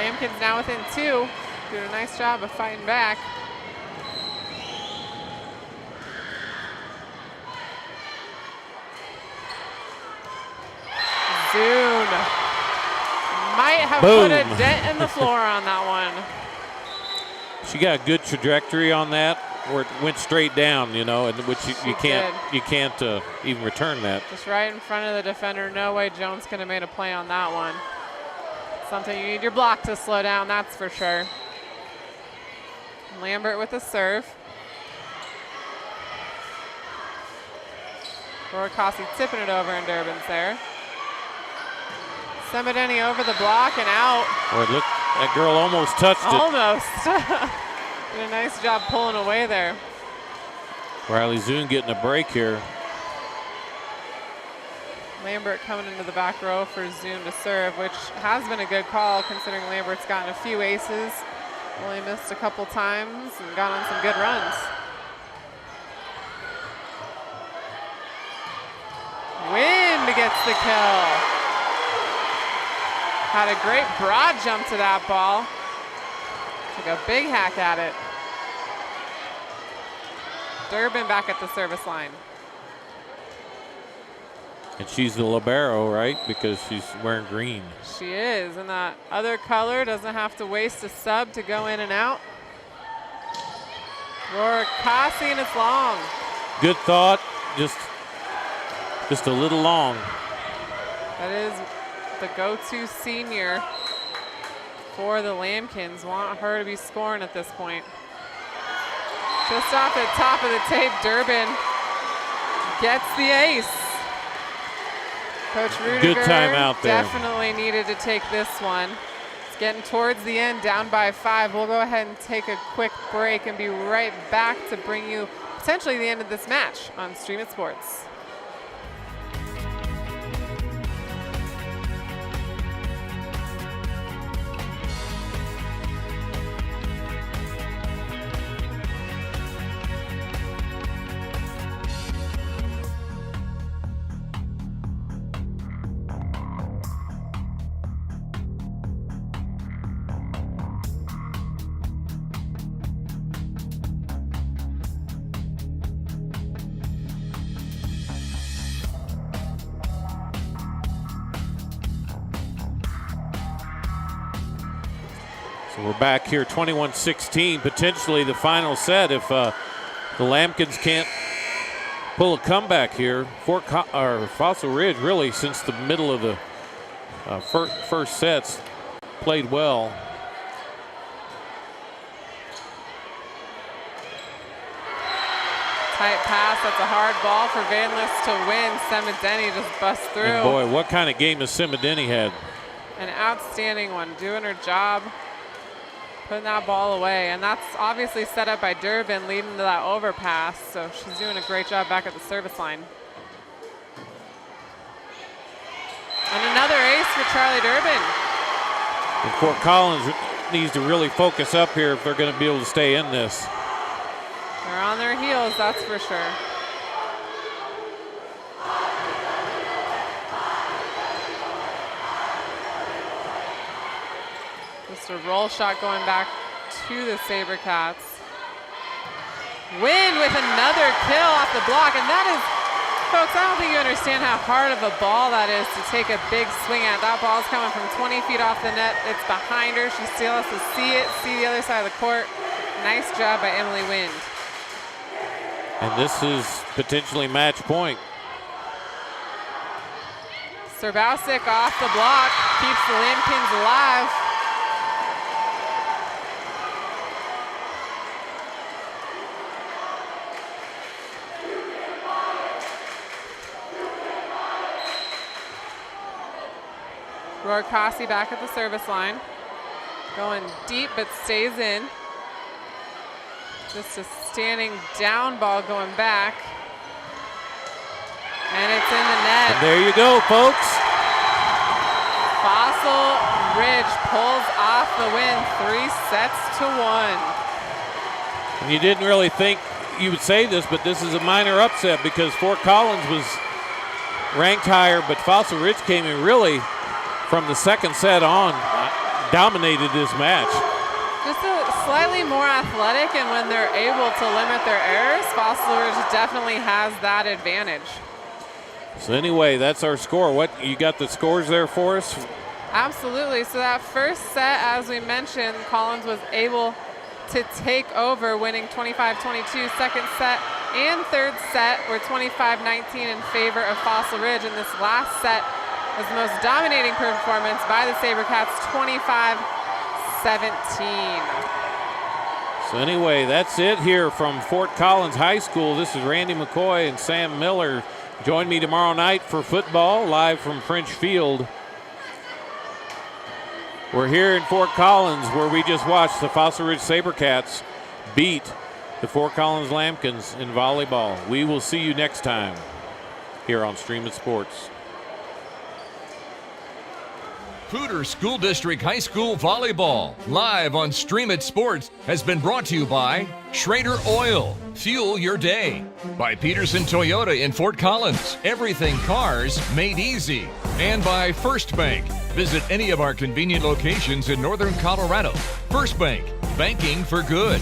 S3: Lambkin's now within 2. Doing a nice job of fighting back. Zune might have put a dent in the floor on that one.
S2: She got a good trajectory on that, where it went straight down, you know, and which you can't even return that.
S3: Just right in front of the defender. No way Jones could have made a play on that one. Something you need your block to slow down, that's for sure. Lambert with the serve. Schrader Haase tipping it over, and Durbin's there. Samantha over the block and out.
S2: Boy, look, that girl almost touched it.
S3: Almost. Did a nice job pulling away there.
S2: Riley Zune getting a break here.
S3: Lambert coming into the back row for Zune to serve, which has been a good call considering Lambert's gotten a few aces. Only missed a couple times and got on some good runs. Wind gets the kill. Had a great broad jump to that ball. Took a big hack at it. Durbin back at the service line.
S2: And she's the libero, right? Because she's wearing green.
S3: She is, and that other color doesn't have to waste a sub to go in and out. Schrader Haase, and it's long.
S2: Good thought, just a little long.
S3: That is the go-to senior for the Lambkins. Want her to be scoring at this point. Just off the top of the tape, Durbin gets the ace. Coach Rudiger
S2: good timeout there.
S3: Definitely needed to take this one. It's getting towards the end, down by 5. We'll go ahead and take a quick break and be right back to bring you potentially the end of this match on Stream It Sports.
S2: So we're back here, 21-16, potentially the final set if the Lambkins can't pull a comeback here. Fossil Ridge really since the middle of the first sets played well.
S3: Tight pass, that's a hard ball for Van List to win. Semideni just busts through.
S2: And boy, what kind of game has Semideni had?
S3: An outstanding one, doing her job, putting that ball away. And that's obviously set up by Durbin leading to that overpass. So she's doing a great job back at the service line. And another ace for Charlie Durbin.
S2: And Fort Collins needs to really focus up here if they're going to be able to stay in this.
S3: They're on their heels, that's for sure. Just a roll shot going back to the SaberCats. Win with another kill off the block, and that is, folks, I don't think you understand how hard of a ball that is to take a big swing at. That ball's coming from 20 feet off the net. It's behind her. She still has to see it, see the other side of the court. Nice job by Emily Wind.
S2: And this is potentially match point.
S3: Serbausic off the block, keeps the Lambkins alive. Schrader Haase back at the service line. Going deep, but stays in. Just a standing down ball going back. And it's in the net.
S2: And there you go, folks.
S3: Fossil Ridge pulls off the win, 3-1.
S2: And you didn't really think you would say this, but this is a minor upset because Fort Collins was ranked higher, but Fossil Ridge came in really from the second set on, dominated this match.
S3: Just slightly more athletic, and when they're able to limit their errors, Fossil Ridge definitely has that advantage.
S2: So anyway, that's our score. What, you got the scores there for us?
S3: Absolutely. So that first set, as we mentioned, Collins was able to take over, winning 25-22. Second set and third set were 25-19 in favor of Fossil Ridge, and this last set was the most dominating performance by the SaberCats, 25-17.
S2: So anyway, that's it here from Fort Collins High School. This is Randy McCoy and Sam Miller. Join me tomorrow night for football, live from French Field. We're here in Fort Collins, where we just watched the Fossil Ridge SaberCats beat the Fort Collins Lambkins in volleyball. We will see you next time here on Stream It Sports.
S1: Poudre School District High School Volleyball, live on Stream It Sports, has been brought to you by Schrader Oil, fuel your day. By Pedersen Toyota in Fort Collins, everything cars made easy. And by First Bank. Visit any of our convenient locations in northern Colorado. First Bank, banking for good.